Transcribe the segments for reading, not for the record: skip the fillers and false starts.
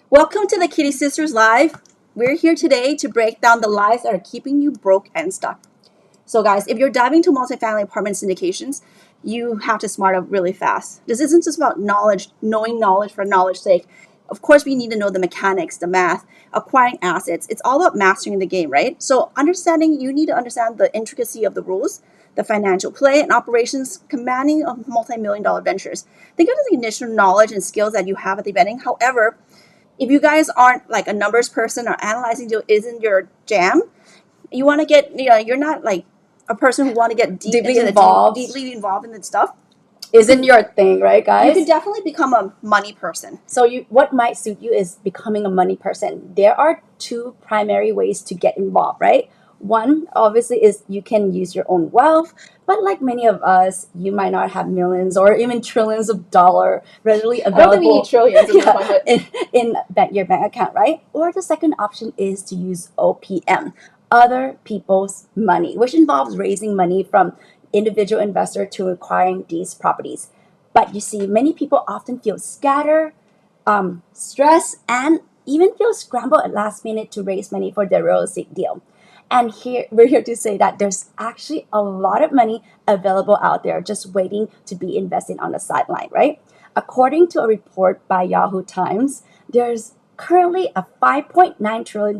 Welcome to the Kitty Sisters Live. We're here today to break down the lies that are keeping you broke and stuck. So guys, if you're diving into multifamily apartment syndications, you have to smart up really fast. This isn't just about knowledge, knowing knowledge for knowledge's sake. Of course, we need to know the mechanics, the math, acquiring assets. It's all about mastering the game, right? So you need to understand the intricacy of the rules, the financial play and operations commanding of multi-million-dollar ventures. Think of the initial knowledge and skills that you have at the beginning. However, if you guys aren't like a numbers person or analyzing deal isn't your jam, you want to get, you're not like a person who want to get deeply involved in the stuff, isn't your thing, right, guys? you can definitely become a money person. So what might suit you is becoming a money person. There are two primary ways to get involved, right? One, obviously, is you can use your own wealth, but like many of us, you might not have millions or even trillions of dollars readily available. I don't think we need trillions in your bank account, right? Or the second option is to use OPM, other people's money, which involves raising money from individual investor to acquiring these properties. But you see, many people often feel scattered, stressed, and even feel scrambled at last minute to raise money for their real estate deal. And we're here to say that there's actually a lot of money available out there just waiting to be invested on the sideline, right? According to a report by Yahoo Times, there's currently a $5.9 trillion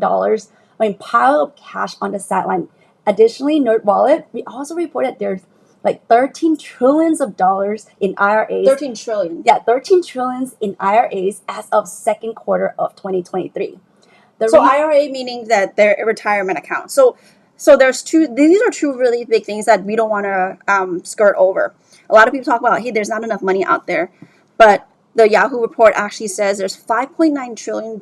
pile of cash on the sideline. Additionally, NerdWallet, we also reported there's like 13 trillions of dollars in IRAs. 13 trillion. Yeah, 13 trillions in IRAs as of second quarter of 2023. IRA meaning that they're a retirement account. So there's these are two really big things that we don't want to skirt over. A lot of people talk about, hey, there's not enough money out there. But the Yahoo report actually says there's $5.9 trillion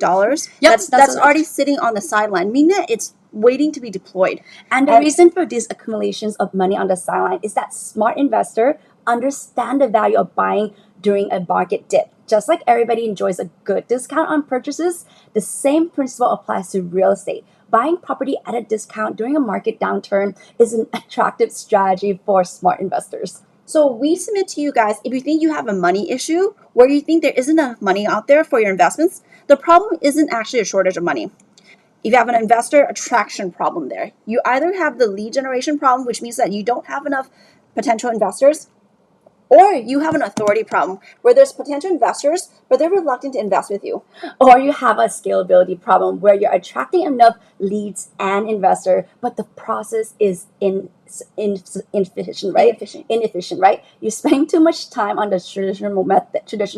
that's already sitting on the sideline, meaning that it's waiting to be deployed. And the reason for these accumulations of money on the sideline is that smart investor understand the value of buying during a market dip. Just like everybody enjoys a good discount on purchases, the same principle applies to real estate. Buying property at a discount during a market downturn is an attractive strategy for smart investors. So we submit to you guys, if you think you have a money issue where you think there isn't enough money out there for your investments, the problem isn't actually a shortage of money. If you have an investor attraction problem there, you either have the lead generation problem, which means that you don't have enough potential investors, or you have an authority problem where there's potential investors, but they're reluctant to invest with you. Or you have a scalability problem where you're attracting enough leads and investor, but the process is inefficient, right? Inefficient, right? You're spending too much time on the traditional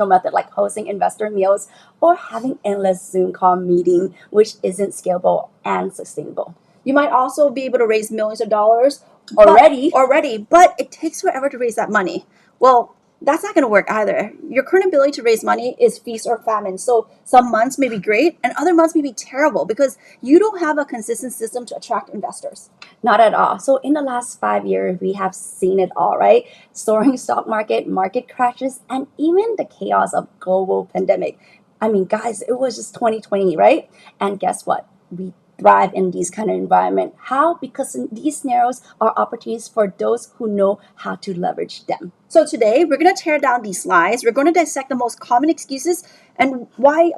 method like hosting investor meals or having endless Zoom call meeting, which isn't scalable and sustainable. You might also be able to raise millions of dollars already, but it takes forever to raise that money. Well, that's not going to work either. Your current ability to raise money is feast or famine. So some months may be great and other months may be terrible because you don't have a consistent system to attract investors. Not at all. So in the last 5 years, we have seen it all, right? Soaring stock market crashes, and even the chaos of global pandemic. I mean, guys, it was just 2020, right? And guess what? We thrive in these kind of environment. How? Because these scenarios are opportunities for those who know how to leverage them. So today we're going to tear down these lies. We're going to dissect the most common excuses and why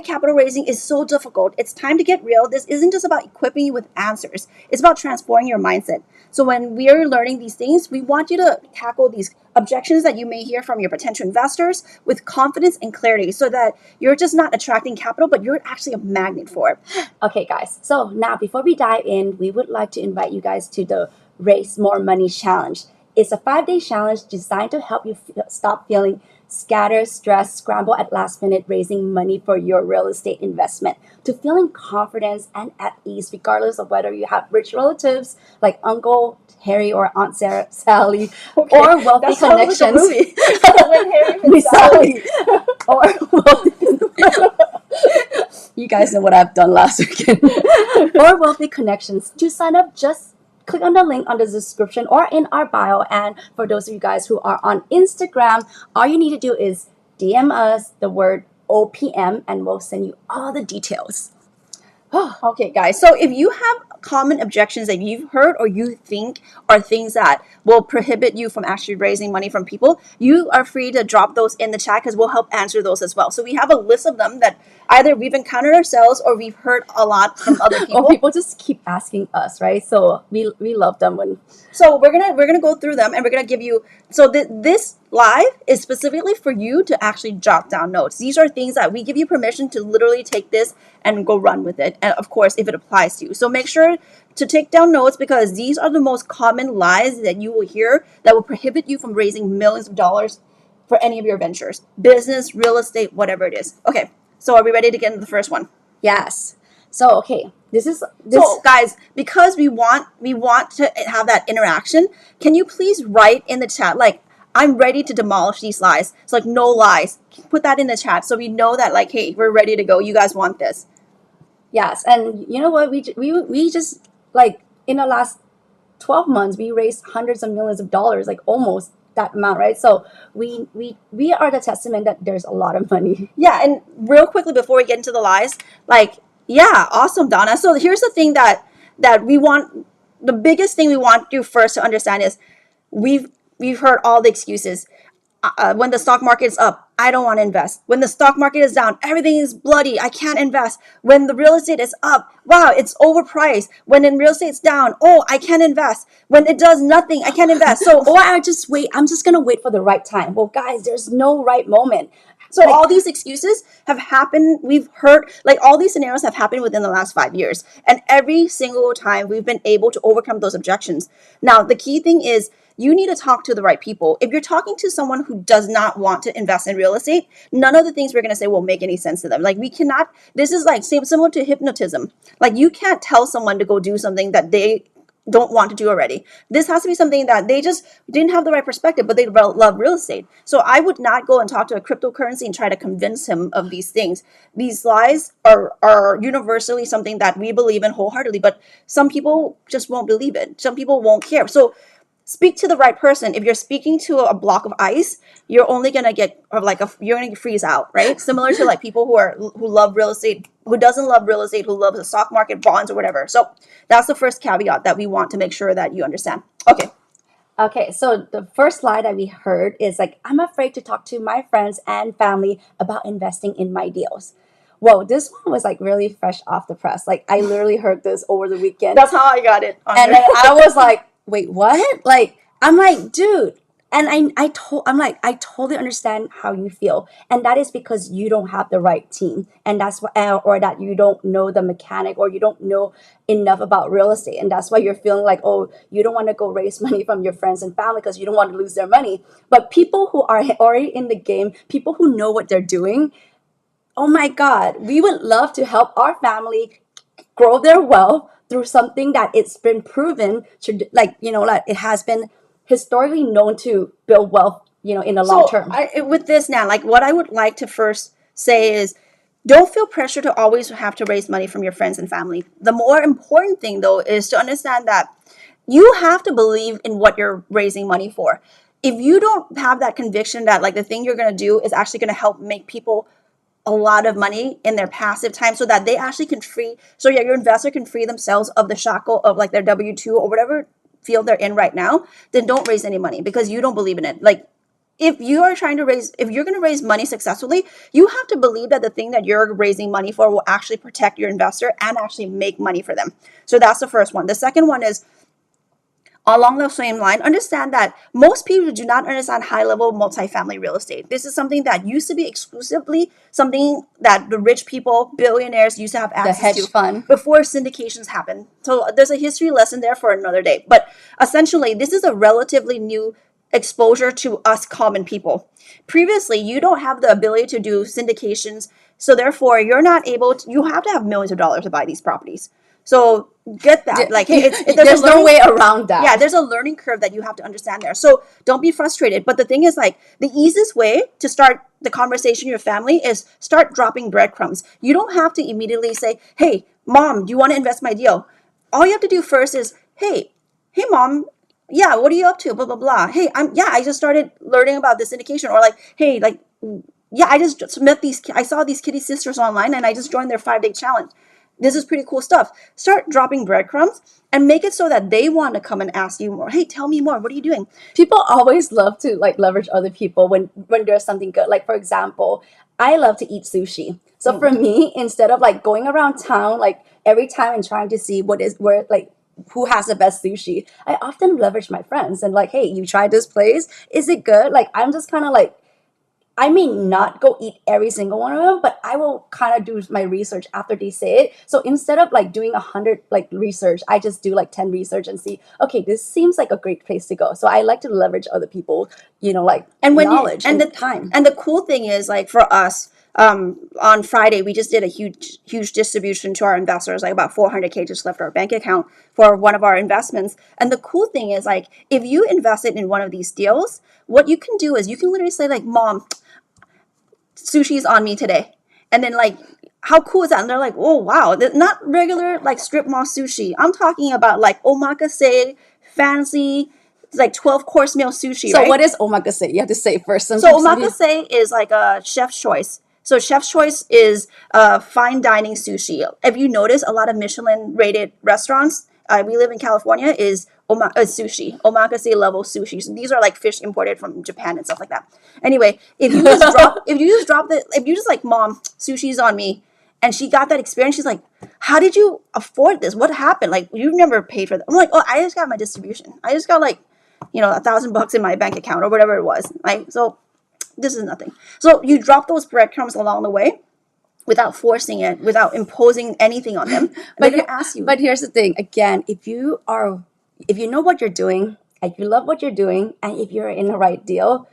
capital raising is so difficult. It's time to get real. This isn't just about equipping you with answers. It's about transforming your mindset. So when we are learning these things, we want you to tackle these objections that you may hear from your potential investors with confidence and clarity so that you're just not attracting capital, but you're actually a magnet for it. Okay, guys. So now before we dive in, we would like to invite you guys to the Raise More Money Challenge. It's a 5-day challenge designed to help you stop feeling scattered, stressed, scramble at last minute raising money for your real estate investment, to feeling confidence and at ease regardless of whether you have rich relatives like Uncle Harry or Aunt Sally, or wealthy connections. Miss Sally. Or wealthy. You guys know what I've done last weekend. Or wealthy connections. To sign up, just click on the link on the description or in our bio. And for those of you guys who are on Instagram, all you need to do is DM us the word OPM and we'll send you all the details. Okay, guys. So if you have common objections that you've heard or you think are things that will prohibit you from actually raising money from people, you are free to drop those in the chat because we'll help answer those as well. So we have a list of them that either we've encountered ourselves or we've heard a lot from other people. Or people just keep asking us, right? So we love them when. So we're gonna go through them and we're gonna give you. So this live is specifically for you to actually jot down notes. These are things that we give you permission to literally take this and go run with it. And of course, if it applies to you, so make sure to take down notes because these are the most common lies that you will hear that will prohibit you from raising millions of dollars for any of your ventures, business, real estate, whatever it is. Okay, so are we ready to get into the first one? Yes. So okay, this. So guys, because we want to have that interaction, can you please write in the chat like I'm ready to demolish these lies. It's like no lies. Put that in the chat so we know that like, hey, we're ready to go. You guys want this. Yes, and you know what? We just like in the last 12 months we raised hundreds of millions of dollars, like almost that amount, right? So we are the testament that there's a lot of money. Yeah, and real quickly before we get into the lies, like, yeah, awesome, Donna. So here's the thing that we want. The biggest thing we want you first to understand is we've heard all the excuses. When the stock market is up, I don't want to invest. When the stock market is down, everything is bloody. I can't invest. When the real estate is up, wow, it's overpriced. When in real estate's down, oh, I can't invest. When it does nothing, I can't invest. So, or I just wait. I'm just gonna wait for the right time. Well, guys, there's no right moment. So all these excuses have happened. We've heard like all these scenarios have happened within the last 5 years. And every single time we've been able to overcome those objections. Now, the key thing is you need to talk to the right people. If you're talking to someone who does not want to invest in real estate, none of the things we're going to say will make any sense to them. Like we cannot, this is like similar to hypnotism. Like you can't tell someone to go do something that they don't want to do already. This has to be something that they just didn't have the right perspective, but they love real estate. So I would not go and talk to a cryptocurrency and try to convince him of these things. These lies are universally something that we believe in wholeheartedly, but some people just won't believe it. Some people won't care. So speak to the right person. If you're speaking to a block of ice, you're only gonna get you're gonna freeze out, right? Similar to like people who love real estate, who doesn't love real estate, who loves the stock market, bonds, or whatever. So that's the first caveat that we want to make sure that you understand. Okay, so the first lie that we heard is like, I'm afraid to talk to my friends and family about investing in my deals. Whoa, this one was like really fresh off the press. Like I literally heard this over the weekend. That's how I got it. And then I was like, wait, what? Like, I'm like, dude. And I totally understand how you feel. And that is because you don't have the right team. And that's what, or that you don't know the mechanic or you don't know enough about real estate. And that's why you're feeling like, oh, you don't want to go raise money from your friends and family because you don't want to lose their money. But people who are already in the game, people who know what they're doing, oh my God, we would love to help our family grow their wealth through something that it's been proven to, like it has been historically known to build wealth, in the long term. With this now, like what I would like to first say is don't feel pressure to always have to raise money from your friends and family. The more important thing though is to understand that you have to believe in what you're raising money for. If you don't have that conviction that like the thing you're going to do is actually going to help make people a lot of money in their passive time so that they actually can your investor can free themselves of the shackle of like their W-2 or whatever field they're in right now, then don't raise any money because you don't believe in it. Like if you're going to raise money successfully, you have to believe that the thing that you're raising money for will actually protect your investor and actually make money for them. So that's the first one. The second one is along the same line, understand that most people do not understand high-level multifamily real estate. This is something that used to be exclusively something that the rich people, billionaires used to have access to. The hedge fund. Before syndications happened. So there's a history lesson there for another day. But essentially, this is a relatively new exposure to us common people. Previously, you don't have the ability to do syndications. So therefore, you're not able to, you have to have millions of dollars to buy these properties. So get that. Like, hey, there's no way around that. Yeah, there's a learning curve that you have to understand there. So don't be frustrated. But the thing is, like, the easiest way to start the conversation in your family is start dropping breadcrumbs. You don't have to immediately say, hey, mom, do you want to invest my deal? All you have to do first is, hey, mom, yeah, what are you up to? Blah, blah, blah. Hey, I just started learning about this syndication. Or like, hey, like, yeah, I just met I saw these kitty sisters online and I just joined their 5-day challenge. this is pretty cool stuff. Start dropping breadcrumbs and make it so that they want to come and ask you more. Hey, tell me more. What are you doing? People always love to like leverage other people when there's something good. Like for example, I love to eat sushi. So for me, instead of like going around town like every time and trying to see who has the best sushi, I often leverage my friends and like, hey, you tried this place? Is it good? Like I'm just kind of like, I may not go eat every single one of them, but I will kind of do my research after they say it. So instead of like doing 100 like research, I just do like 10 research and see, okay, this seems like a great place to go. So I like to leverage other people, like knowledge and time. And the cool thing is like for us, on Friday, we just did a huge distribution to our investors, like about 400K just left our bank account for one of our investments. And the cool thing is like, if you invested in one of these deals, what you can do is you can literally say like, Mom, sushi's on me today. And then like, how cool is that? And they're like, oh, wow, not regular like strip mall sushi. I'm talking about like omakase, fancy, it's like 12-course meal sushi, So right? what is omakase? You have to say first. So omakase is like a chef's choice. So chef's choice is fine dining sushi. If you notice, a lot of Michelin rated restaurants, we live in California, is sushi, omakase level sushi. So these are like fish imported from Japan and stuff like that. Anyway, if you just like, Mom, sushi's on me, and she got that experience, she's like, how did you afford this? What happened? Like, you've never paid for that. I'm like, oh, I just got my distribution. I just got like, $1,000 in my bank account or whatever it was. Like, so this is nothing. So you drop those breadcrumbs along the way without forcing it, without imposing anything on them. But they ask you. But here's the thing. Again, if you know what you're doing, if you love what you're doing, and if you're in the right deal,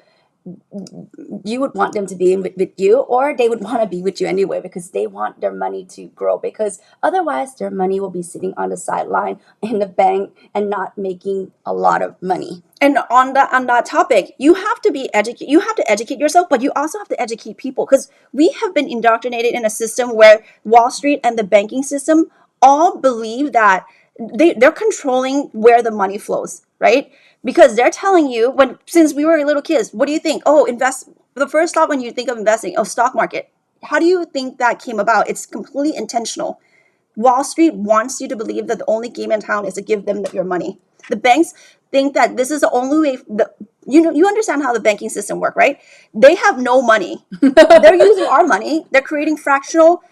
you would want them to be with you, or they would want to be with you anyway because they want their money to grow, because otherwise their money will be sitting on the sideline in the bank and not making a lot of money. And on that topic, you have to educate yourself, but you also have to educate people, because we have been indoctrinated in a system where Wall Street and the banking system all believe that they're controlling where the money flows, right? Because they're telling you, since we were little kids, what do you think? Oh, invest. The first thought when you think of investing, stock market. How do you think that came about? It's completely intentional. Wall Street wants you to believe that the only game in town is to give them your money. The banks think that this is the only way. You understand how the banking system works, right? They have no money. They're using our money. They're creating fractional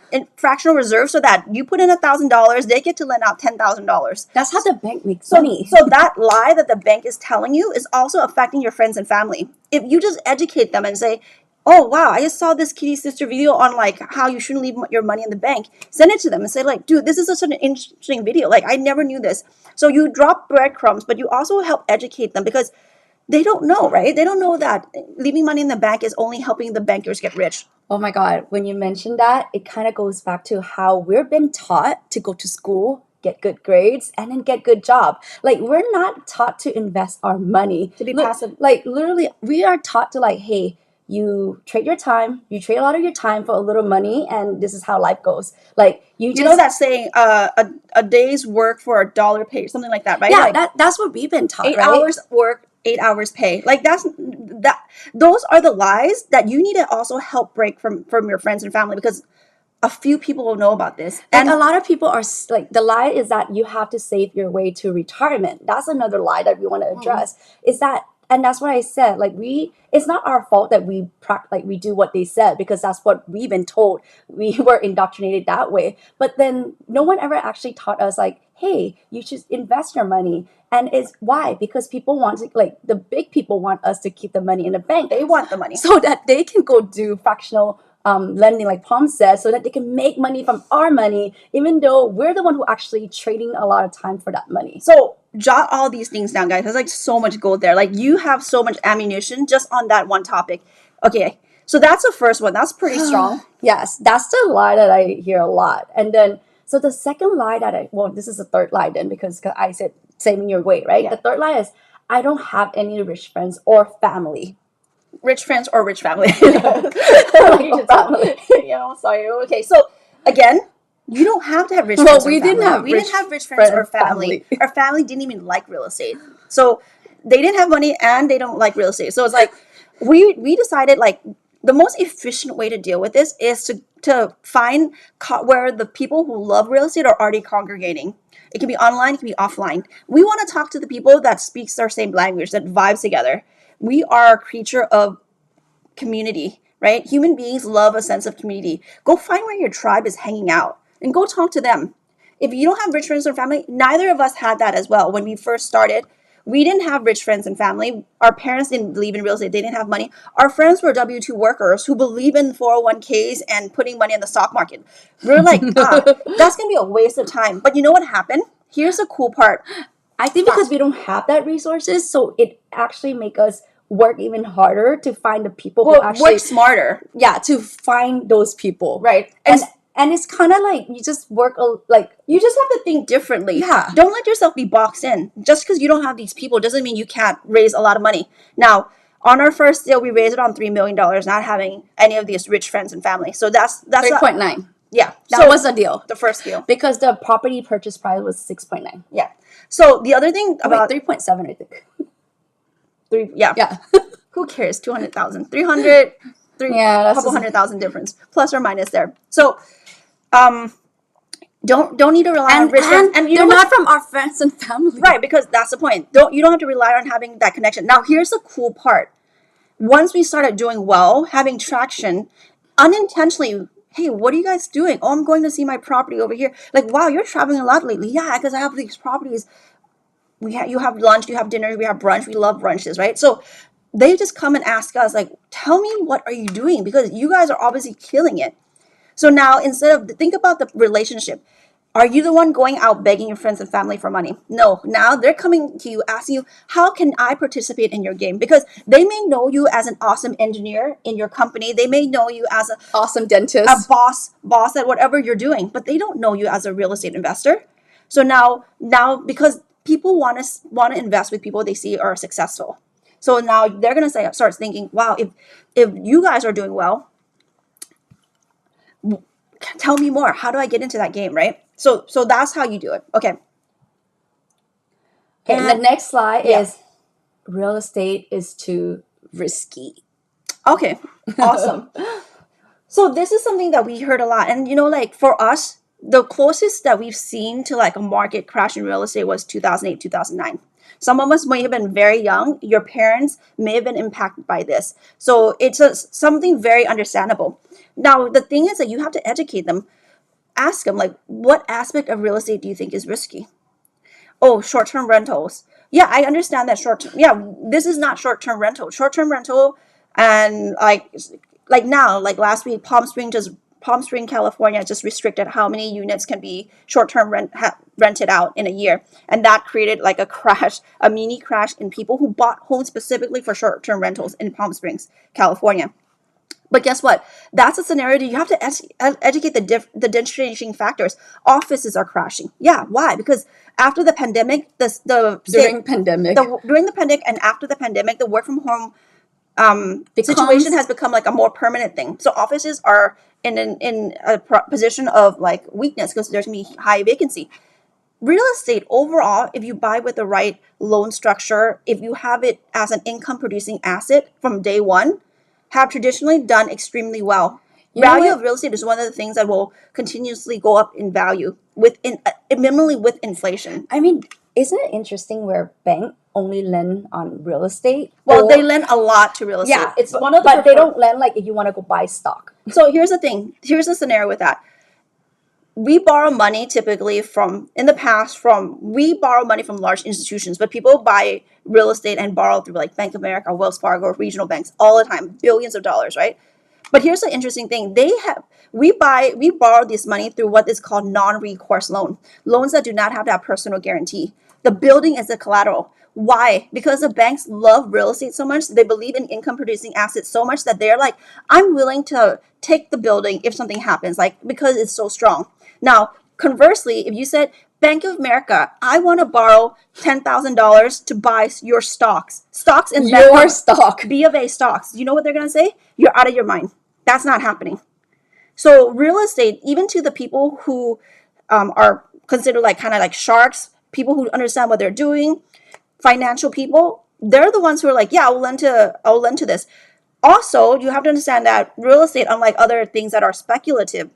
reserves so that you put in $1,000, they get to lend out $10,000. That's how the bank makes money. So that lie that the bank is telling you is also affecting your friends and family. If you just educate them and say, oh, wow, I just saw this kitty sister video on like how you shouldn't leave your money in the bank. Send it to them and say like, dude, this is such an interesting video. Like, I never knew this. So you drop breadcrumbs, but you also help educate them, because they don't know, right? They don't know that leaving money in the bank is only helping the bankers get rich. Oh my God, when you mention that, it kind of goes back to how we've been taught to go to school, get good grades, and then get good job. Like, we're not taught to invest our money. To be passive. Like, literally, we are taught to like, hey, you trade your time, you trade a lot of your time for a little money, and this is how life goes. Like, you know that saying, a day's work for $1 pay, something like that, right? Yeah, like, that's what we've been taught, 8 right? hours work, 8 hours pay. Like, those are the lies that you need to also help break from your friends and family, because a few people will know about this. And a lot of people are like, the lie is that you have to save your way to retirement. That's another lie that we want to address. Is that, and that's what I said, like, it's not our fault that we do what they said, because that's what we've been told. We were indoctrinated that way. But then no one ever actually taught us like, hey, you should invest your money. And it's why? Because people want to, like, the big people want us to keep the money in the bank. They want the money so that they can go do fractional lending, like Palm says, so that they can make money from our money, even though we're the one who actually trading a lot of time for that money. So jot all these things down, guys. There's like so much gold there. Like, you have so much ammunition just on that one topic. Okay, so that's the first one. That's pretty strong. Yes, that's the lie that I hear a lot. And then, so the second lie this is the third lie then, because I said saving your way, right? Yeah. The third lie is, I don't have any rich friends or family. Rich friends or rich family. Family. Sorry. Okay, so again, you don't have to have rich friends. We didn't have rich friends or family. Our family didn't even like real estate, so they didn't have money and they don't like real estate. So it's like we decided, like, the most efficient way to deal with this is to find where the people who love real estate are already congregating. It can be online, it can be offline. We want to talk to the people that speaks our same language, that vibes together. We are a creature of community, right? Human beings love a sense of community. Go find where your tribe is hanging out and go talk to them. If you don't have rich friends or family, neither of us had that as well. When we first started, we didn't have rich friends and family. Our parents didn't believe in real estate. They didn't have money. Our friends were W-2 workers who believe in 401ks and putting money in the stock market. We're like, that's going to be a waste of time. But you know what happened? Here's the cool part. I think because we don't have that resources, so it actually make us work even harder to find the people who actually work smarter. Yeah, to find those people. Right. And it's kind of like you just work you just have to think differently. Yeah. Don't let yourself be boxed in. Just because you don't have these people doesn't mean you can't raise a lot of money. Now, on our first deal, we raised it on $3 million, not having any of these rich friends and family. So that's 3.9. Yeah, that was the deal. The first deal. Because the property purchase price was 6.9. Yeah. So the other thing about 3.7, I think. Yeah. Who cares? 200,000, 300, that's couple 100,000 difference, plus or minus there. So, don't need to rely on rich friends, and they're not from our friends and family, right? Because that's the point. You don't have to rely on having that connection. Now, here's the cool part. Once we started doing well, having traction, unintentionally. Hey, what are you guys doing? Oh, I'm going to see my property over here. Like, wow, you're traveling a lot lately. Yeah, because I have these properties. You have lunch, you have dinner, we have brunch. We love brunches, right? So they just come and ask us, like, tell me, what are you doing? Because you guys are obviously killing it. So now, think about the relationship. Are you the one going out begging your friends and family for money? No. Now they're coming to you, asking you, how can I participate in your game? Because they may know you as an awesome engineer in your company. They may know you as an awesome dentist, a boss at whatever you're doing, but they don't know you as a real estate investor. So now because people want to invest with people they see are successful. So now they're going to start thinking, wow, if you guys are doing well, tell me more. How do I get into that game, right? So that's how you do it. Okay. And the next slide is real estate is too risky. Okay, awesome. So this is something that we heard a lot. And, like for us, the closest that we've seen to like a market crash in real estate was 2008, 2009. Some of us may have been very young. Your parents may have been impacted by this. So it's something very understandable. Now, the thing is that you have to educate them. Ask them, like, what aspect of real estate do you think is risky? Oh, short-term rentals. Yeah, I understand that short-term. Yeah, this is not short-term rental. Short-term rental and like now, like last week, Palm Spring, California just restricted how many units can be short-term rented out in a year. And that created like a mini crash in people who bought homes specifically for short-term rentals in Palm Springs, California. But guess what? That's a scenario that you have to educate the differentiating factors. Offices are crashing. Yeah, why? Because after the pandemic, during the pandemic and after the pandemic, the work from home situation has become like a more permanent thing. So offices are in a position of like weakness because there's going to be high vacancy. Real estate overall, if you buy with the right loan structure, if you have it as an income producing asset from day one, have traditionally done extremely well. Value of real estate is one of the things that will continuously go up in value minimally with inflation. I mean, isn't it interesting where bank only lend on real estate? Well, they lend a lot to real estate. Yeah, it's one of the but they don't lend like if you want to go buy stock. So here's the thing. Here's the scenario with that. We borrow money typically we borrow money from large institutions, but people buy real estate and borrow through like Bank of America, Wells Fargo, regional banks all the time, billions of dollars, right? But here's the interesting thing. We borrow this money through what is called non-recourse loans that do not have that personal guarantee. The building is the collateral. Why? Because the banks love real estate so much. They believe in income producing assets so much that they're like, I'm willing to take the building if something happens, like because it's so strong. Now, conversely, if you said, Bank of America, I want to borrow $10,000 to buy your stocks. Stocks in your stock. B of A stocks. You know what they're going to say? You're out of your mind. That's not happening. So real estate, even to the people who are considered like kind of like sharks, people who understand what they're doing, financial people, they're the ones who are like, yeah, I'll lend to this. Also, you have to understand that real estate, unlike other things that are speculative,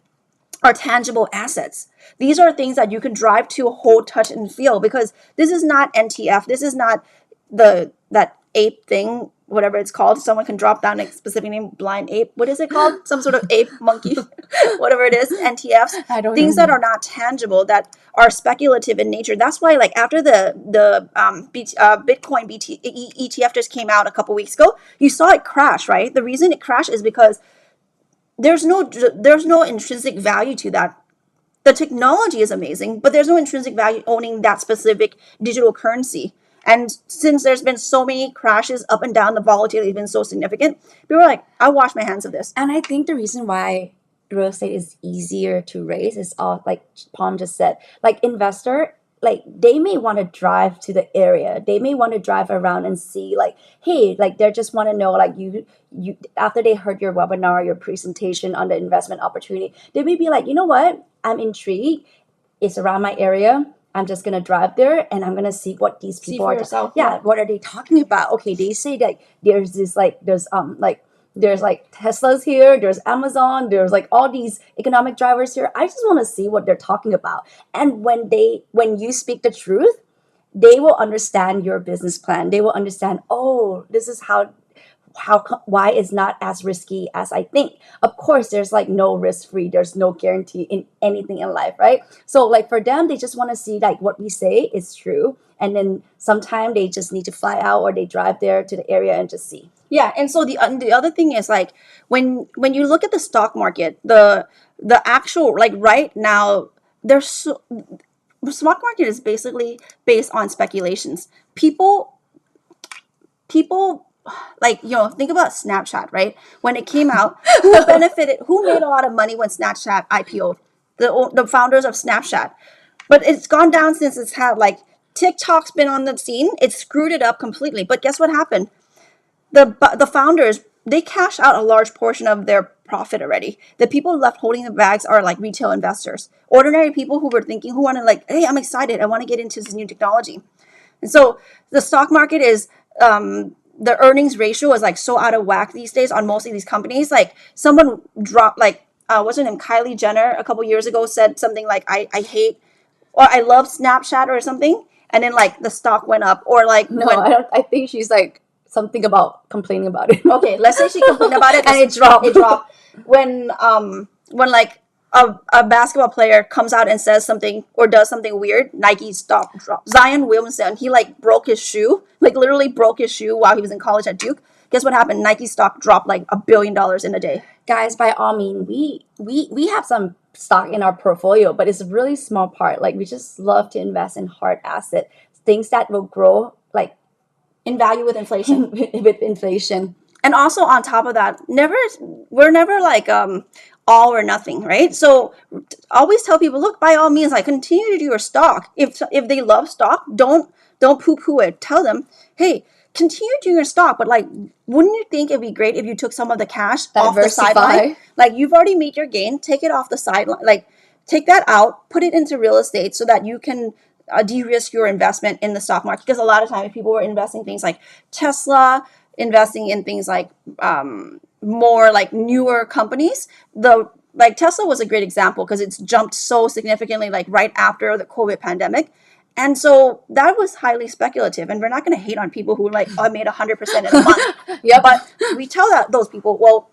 are tangible assets. These are things that you can drive to, hold, touch, and feel, because this is not NTF. This is not that ape thing, whatever it's called. Someone can drop down a specific name, blind ape. What is it called? Some sort of ape, monkey, whatever it is, NTFs. I don't Things know. that are not tangible, that are speculative in nature. That's why, like, after the Bitcoin ETF just came out a couple weeks ago, you saw it crash, right? The reason it crashed is because there's no intrinsic value to that. The technology is amazing, but there's no intrinsic value owning that specific digital currency. And since there's been so many crashes up and down, the volatility has been so significant, people are like, I wash my hands of this. And I think the reason why real estate is easier to raise is all, like Palm just said, like investor, like they may want to drive to the area. They may want to drive around and see, like, hey, like they just want to know, like you after they heard your webinar, your presentation on the investment opportunity, they may be like, you know what, I'm intrigued. It's around my area. I'm just gonna drive there and I'm gonna see what these people for are. yourself, Yeah, what are they talking about? Okay, they say that there's this there's like Teslas here, there's Amazon, there's like all these economic drivers here. I just want to see what they're talking about. And when you speak the truth, they will understand your business plan. They will understand, oh, this is why it's not as risky as I think. Of course, there's like no risk free. There's no guarantee in anything in life, right? So like for them, they just want to see like what we say is true. And then sometimes they just need to fly out or they drive there to the area and just see. Yeah, and so the other thing is, like, when you look at the stock market, the actual, like, right now, the stock market is basically based on speculations. People, like, think about Snapchat, right? When it came out, who benefited? Who made a lot of money when Snapchat IPO'd? The founders of Snapchat. But it's gone down since it's had, like, TikTok's been on the scene. It screwed it up completely. But guess what happened? The founders, they cash out a large portion of their profit already. The people left holding the bags are like retail investors, ordinary people who were thinking, who want to, like, hey, I'm excited, I want to get into this new technology. And so the stock market is the earnings ratio is like so out of whack these days on most of these companies. Like, someone dropped, like, what's her name, Kylie Jenner, a couple years ago said something like, I hate, or I love Snapchat or something, and then like the stock went up. Or like, no, I think she's like something about complaining about it. Okay, let's say she complained about it and it dropped. It dropped. When like a basketball player comes out and says something or does something weird, Nike stock drop. Zion Williamson, he like broke his shoe, like literally broke his shoe while he was in college at Duke. Guess what happened? Nike stock dropped like $1 billion in a day. Guys, by all means, we have some stock in our portfolio, but it's a really small part. Like, we just love to invest in hard asset, things that will grow like in value with inflation. with inflation. And also on top of that, we're never like all or nothing, right? So always tell people, look, by all means, like, continue to do your stock. If they love stock, don't poo-poo it. Tell them, hey, continue doing your stock, but like, wouldn't you think it'd be great if you took some of the cash off the sideline? Like, you've already made your gain, take it off the sideline, like take that out, put it into real estate so that you can de-risk your investment in the stock market. Because a lot of times people were investing things like Tesla, investing in things like more like newer companies. Like Tesla was a great example because it's jumped so significantly, like right after the COVID pandemic. And so that was highly speculative. And we're not going to hate on people who like, oh, I made 100% in a month. Yeah, but we tell those people, well,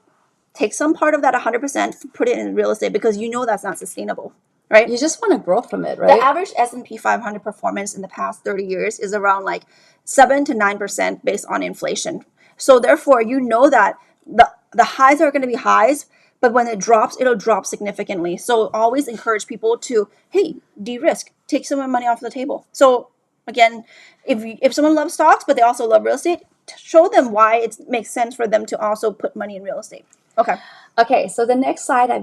take some part of that 100%, put it in real estate, because you know that's not sustainable, right? You just want to grow from it, right? The average S&P 500 performance in the past 30 years is around like 7 to 9% based on inflation. So therefore, you know that the highs are going to be highs, but when it drops, it'll drop significantly. So always encourage people to, hey, de-risk, take some of the money off the table. So again, if someone loves stocks, but they also love real estate, show them why it makes sense for them to also put money in real estate. Okay, so the next slide that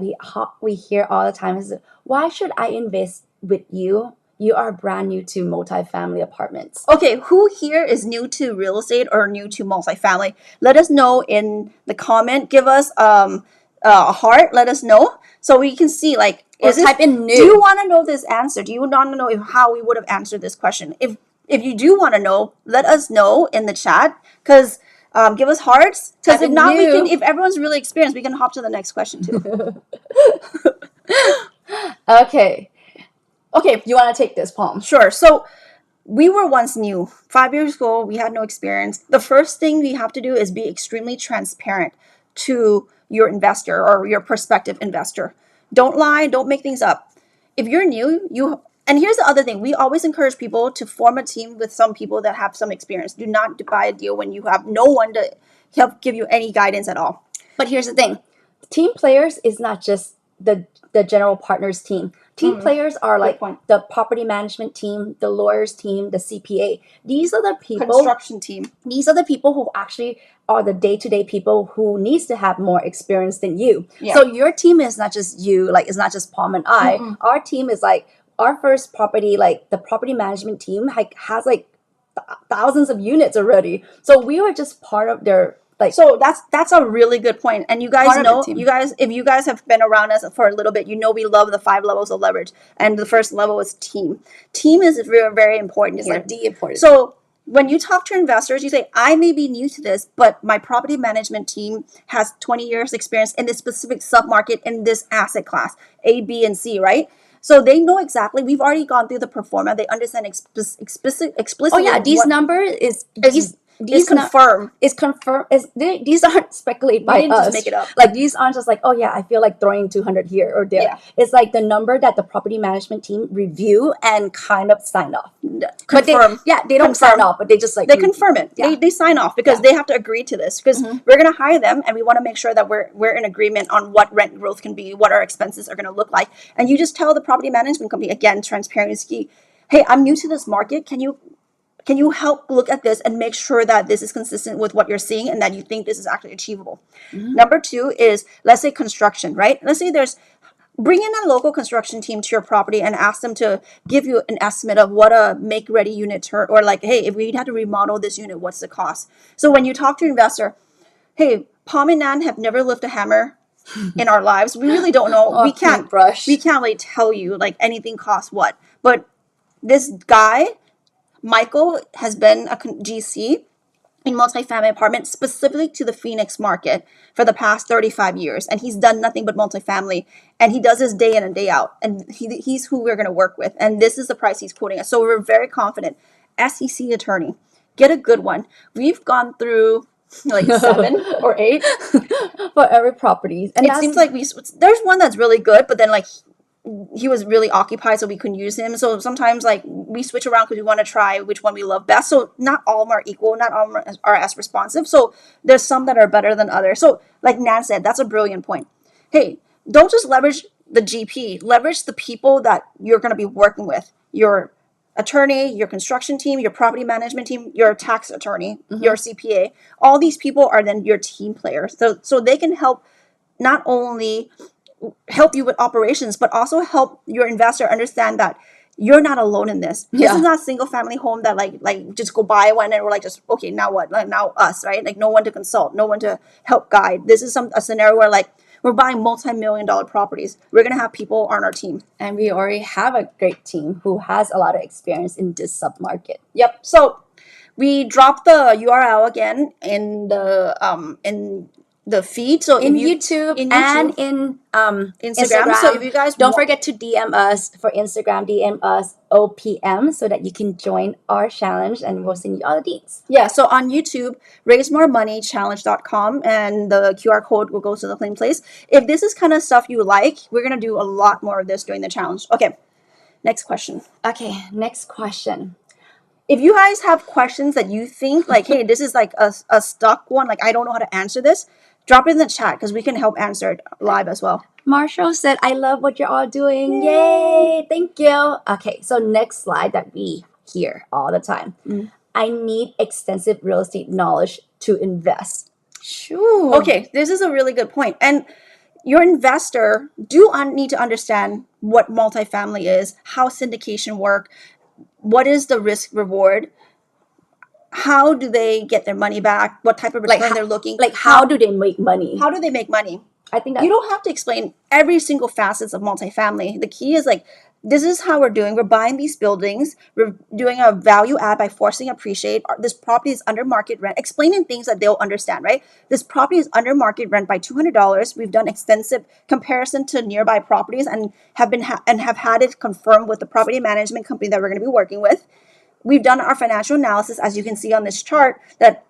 we hear all the time is, why should I invest with you? You are brand new to multifamily apartments. Okay, who here is new to real estate or new to multifamily? Let us know in the comment. Give us a heart. Let us know so we can see, like, type in new. Do you want to know this answer? Do you want to know how we would have answered this question? If you do want to know, let us know in the chat, because Give us hearts, because if Nothing not, we new. can. If everyone's really experienced, we can hop to the next question too. Okay. Okay, you want to take this, Palm? Sure. So we were once new. 5 years ago, we had no experience. The first thing we have to do is be extremely transparent to your investor or your prospective investor. Don't lie, don't make things up. If you're new, and here's the other thing, we always encourage people to form a team with some people that have some experience. Do not buy a deal when you have no one to help give you any guidance at all. But here's the thing. Team players is not just the general partners team. Team players are like the property management team, the lawyers team, the CPA. These are the people. Construction team. These are the people who actually are the day-to-day people who needs to have more experience than you. Yeah. So your team is not just you, like it's not just Palm and I. Our team is like our first property, like the property management team has like thousands of units already. So we were just part of their like. So that's a really good point. And you guys Part of know, the team. if you guys have been around us for a little bit, you know we love the 5 levels of leverage. And the first level is team. Team is very, very important It's here. like the important. So when you talk to investors, you say, I may be new to this, but my property management team has 20 years experience in this specific submarket in this asset class, A, B, and C, right? So they know exactly. We've already gone through the pro forma. They understand explicitly. Oh yeah, these numbers is confirmed. Is confirmed. These aren't speculated by didn't us. just make it up. Like these aren't just like, oh yeah, I feel like throwing 200 here or there. Yeah. It's like the number that the property management team review and kind of sign off. Confirm. But they don't sign off, but they just like they confirm it. Yeah. They sign off because they have to agree to this, because we're going to hire them and we want to make sure that we're in agreement on what rent growth can be, what our expenses are going to look like. And you just tell the property management company, again, transparency is key. Hey, I'm new to this market. Can you help look at this and make sure that this is consistent with what you're seeing and that you think this is actually achievable? Number 2 is, let's say construction, right? Let's say bring in a local construction team to your property and ask them to give you an estimate of what a make-ready unit turn, or like, hey, if we had to remodel this unit, what's the cost? So when you talk to an investor, hey, Palm and Nan have never lifted a hammer in our lives. We really don't know. We can't really tell you like anything costs what. But this guy, Michael, has been a GC in multifamily apartments specifically to the Phoenix market for the past 35 years. And he's done nothing but multifamily. And he does this day in and day out. And he's who we're going to work with. And this is the price he's quoting us. So we're very confident. SEC attorney, get a good one. We've gone through like 7 or 8 for every property. And it seems like there's one that's really good, but then like he was really occupied, so we couldn't use him. So sometimes like we switch around because we want to try which one we love best. So not all of them are equal, not all of them are as responsive. So there's some that are better than others. So like Nan said, that's a brilliant point. Hey, don't just leverage the GP, leverage the people that you're going to be working with. Your attorney, your construction team, your property management team, your tax attorney, your CPA. All these people are then your team players. So they can help not only help you with operations, but also help your investor understand that you're not alone in this. This is not a single family home that like just go buy one and we're like, just okay, now what? Like now us, right? Like no one to consult, no one to help guide. This is a scenario where like we're buying multi-million-dollar properties. We're gonna have people on our team, and we already have a great team who has a lot of experience in this submarket. Yep. So we dropped the URL again in the feed. So in YouTube and in Instagram. So if you guys don't forget to DM us for Instagram, DM us OPM so that you can join our challenge and we'll send you all the deets. Yeah, so on YouTube, raisemoremoneychallenge.com, and the QR code will go to the same place. If this is kind of stuff you like, we're going to do a lot more of this during the challenge. Okay, next question. Okay, next question. If you guys have questions that you think like, hey, this is like a stuck one, like I don't know how to answer this, drop it in the chat because we can help answer it live as well. Marshall said, I love what you're all doing. Yay! Thank you. Okay, so next slide that we hear all the time. I need extensive real estate knowledge to invest. Sure. Okay, this is a really good point. And your investor need to understand what multifamily is, how syndication work, what is the risk reward, how do they get their money back, what type of return they're looking. Like how do they make money? How do they make money? I think that you don't have to explain every single facets of multifamily. The key is like this is how we're doing. We're buying these buildings. We're doing a value add by forcing appreciate. This property is under market rent, explaining things that they'll understand, right? This property is under market rent by $200. We've done extensive comparison to nearby properties and have had it confirmed with the property management company that we're going to be working with. We've done our financial analysis, as you can see on this chart, that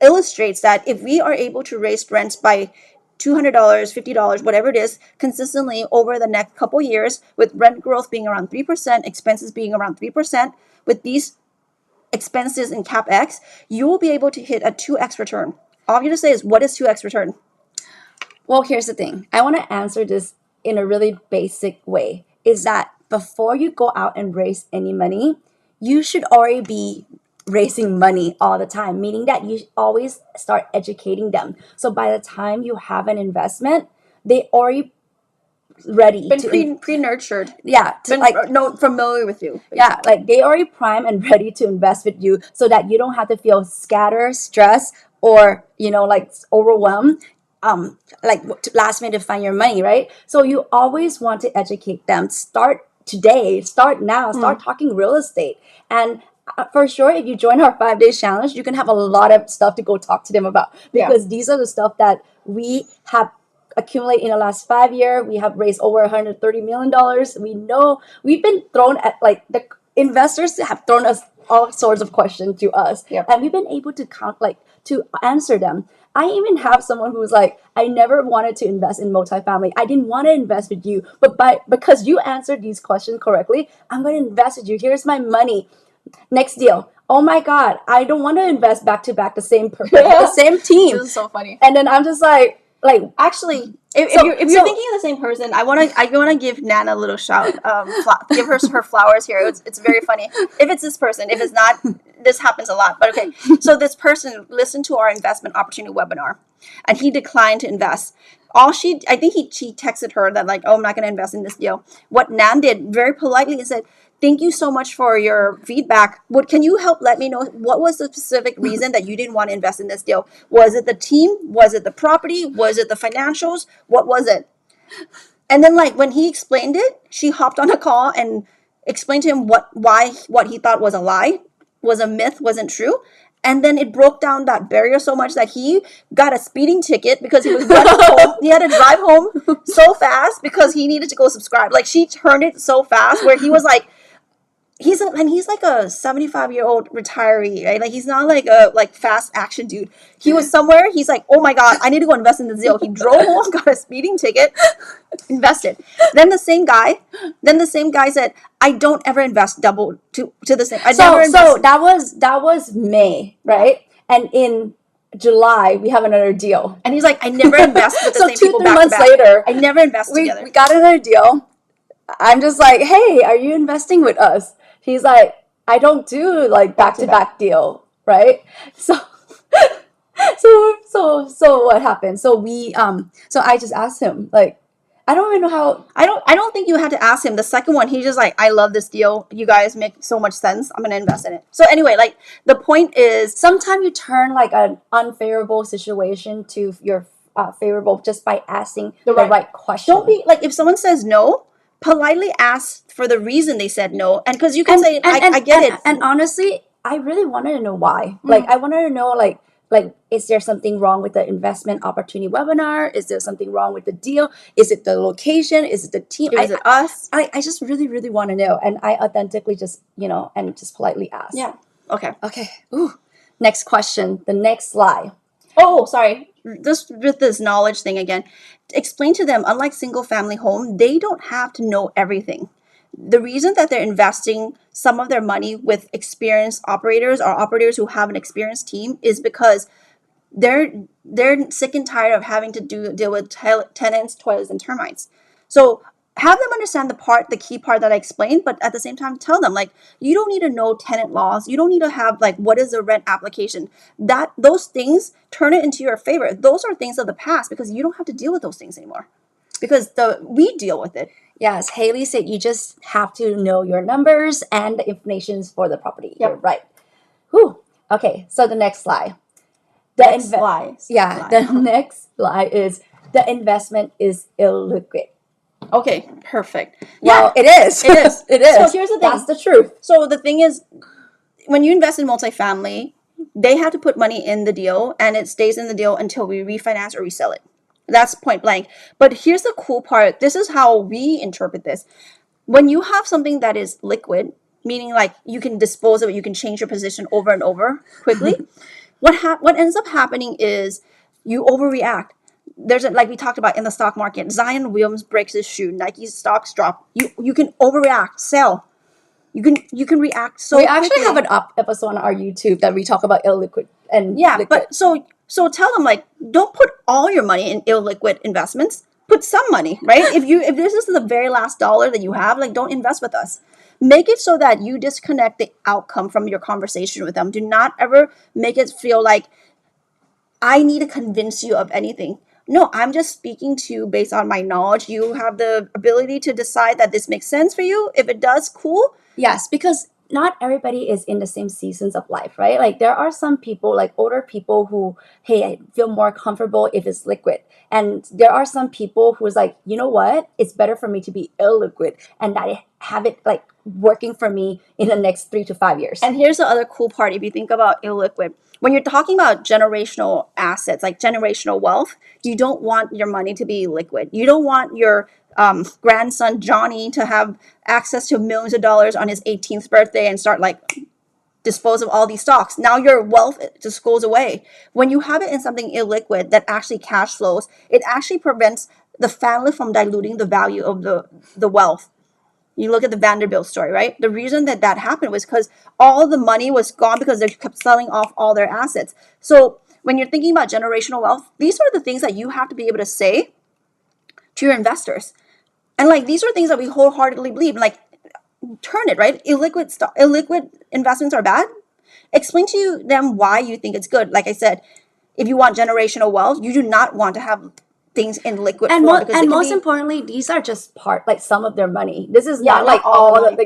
illustrates that if we are able to raise rents by $200, $50, whatever it is, consistently over the next couple years, with rent growth being around 3%, expenses being around 3%, with these expenses in CapEx, you will be able to hit a 2x return. All I'm going to say is, what is 2x return? Well, here's the thing. I want to answer this in a really basic way, is that before you go out and raise any money, you should already be raising money all the time, meaning that you always start educating them. So by the time you have an investment, they already ready been pre-nurtured. Yeah, familiar with you. Basically. Yeah, like they already prime and ready to invest with you, so that you don't have to feel scattered, stressed, or like overwhelmed. Like last minute to find your money, right? So you always want to educate them. Start today. Start now. Start talking real estate. And for sure, if you join our 5-day challenge, you can have a lot of stuff to go talk to them about, because these are the stuff that we have accumulated in the last 5 years. We have raised over $130 million. We know we've been thrown at, like, the investors have thrown us all sorts of questions to us, and we've been able to to answer them. I even have someone who's like, I never wanted to invest in multifamily. I didn't want to invest with you, but because you answered these questions correctly, I'm going to invest with you. Here's my money. Next deal. Oh my God, I don't want to invest back to back the same team. This is so funny. And then I'm just like actually, if you're thinking of the same person, I wanna give Nana a little shout. Give her flowers here. It's very funny. If it's this person, if it's not, this happens a lot. But okay, so this person listened to our investment opportunity webinar, and he declined to invest. I think she texted her that, like, oh, I'm not going to invest in this deal. What Nan did very politely is said, thank you so much for your feedback. Can you let me know what was the specific reason that you didn't want to invest in this deal? Was it the team? Was it the property? Was it the financials? What was it? And then, like, when he explained it, she hopped on a call and explained to him what he thought was a lie, was a myth, wasn't true. And then it broke down that barrier so much that he got a speeding ticket because he was running home. He had to drive home so fast because he needed to go subscribe. Like, she turned it so fast where he was like, he's like a 75-year-old retiree, right? Like, he's not like a fast action dude. He was somewhere. He's like, oh my God, I need to go invest in the deal. He drove home, got a speeding ticket, invested. Then the same guy said, I don't ever invest double to the same. So that was May, right? And in July we have another deal. And he's like, I never invest with the same people back to back. 2-3 months later, I never invest together. We got another deal. I'm just like, hey, are you investing with us? He's like, I don't do like back-to-back deal, right? So what happened? So I just asked him, like, I don't even know how. I don't think you had to ask him. The second one, he's just like, I love this deal. You guys make so much sense. I'm gonna invest in it. So anyway, like, the point is, sometimes you turn like an unfavorable situation to your favorable just by asking the right question. Don't be like, if someone says no, politely ask for the reason they said no, and because you can say, I get it. And honestly, I really wanted to know why. Like, I wanted to know, like, is there something wrong with the investment opportunity webinar? Is there something wrong with the deal? Is it the location? Is it the team? Is it us? I just really, really want to know, and I authentically just and just politely ask. Yeah. Okay. Ooh. Next question. The next slide. Oh, sorry. Just with this knowledge thing again, explain to them, unlike single family home, they don't have to know everything. The reason that they're investing some of their money with experienced operators or operators who have an experienced team is because they're sick and tired of having to deal with tenants, toilets, and termites. So have them understand the key part that I explained, but at the same time tell them, like, you don't need to know tenant laws. You don't need to have, like, what is a rent application. Those things, turn it into your favor. Those are things of the past because you don't have to deal with those things anymore because we deal with it. Yes, Haley said you just have to know your numbers and the information for the property. Yep. You're right. Whew. Okay, so the next slide. The next slide is the investment is illiquid. Okay, perfect. Well, it is. It is. It is. So here's the thing. That's the truth. So the thing is, when you invest in multifamily, they have to put money in the deal, and it stays in the deal until we refinance or resell it. That's point blank. But here's the cool part. This is how we interpret this. When you have something that is liquid, meaning like you can dispose of it, you can change your position over and over quickly. What ends up happening is you overreact. Like we talked about in the stock market, Zion Williams breaks his shoe, Nike's stocks drop. You can overreact, sell. You can react so we actually quickly. have an episode on our YouTube that we talk about illiquid and liquid. But so tell them, like, don't put all your money in illiquid investments. Put some money, right? If this is the very last dollar that you have, like, don't invest with us. Make it so that you disconnect the outcome from your conversation with them. Do not ever make it feel like I need to convince you of anything. No, I'm just speaking to you based on my knowledge. You have the ability to decide that this makes sense for you. If it does, cool. Yes, because not everybody is in the same seasons of life, right? Like there are some people, like older people who, hey, I feel more comfortable if it's liquid. And there are some people who's like, you know what? It's better for me to be illiquid and that I have it like working for me in the next 3 to 5 years. And here's the other cool part. If you think about illiquid, when you're talking about generational assets, like generational wealth, you don't want your money to be liquid. You don't want your grandson Johnny to have access to millions of dollars on his 18th birthday and start like dispose of all these stocks. Now your wealth just goes away. When you have it in something illiquid that actually cash flows, it actually prevents the family from diluting the value of the wealth. You look at the Vanderbilt story, right? The reason that happened was because all the money was gone because they kept selling off all their assets. So when you're thinking about generational wealth, these are the things that you have to be able to say to your investors. And like, these are things that we wholeheartedly believe. Like, turn it, right? Illiquid investments are bad. Explain to them why you think it's good. Like I said, if you want generational wealth, you do not want to have things in liquid and form. and most importantly, these are just some of their money. This is not like all of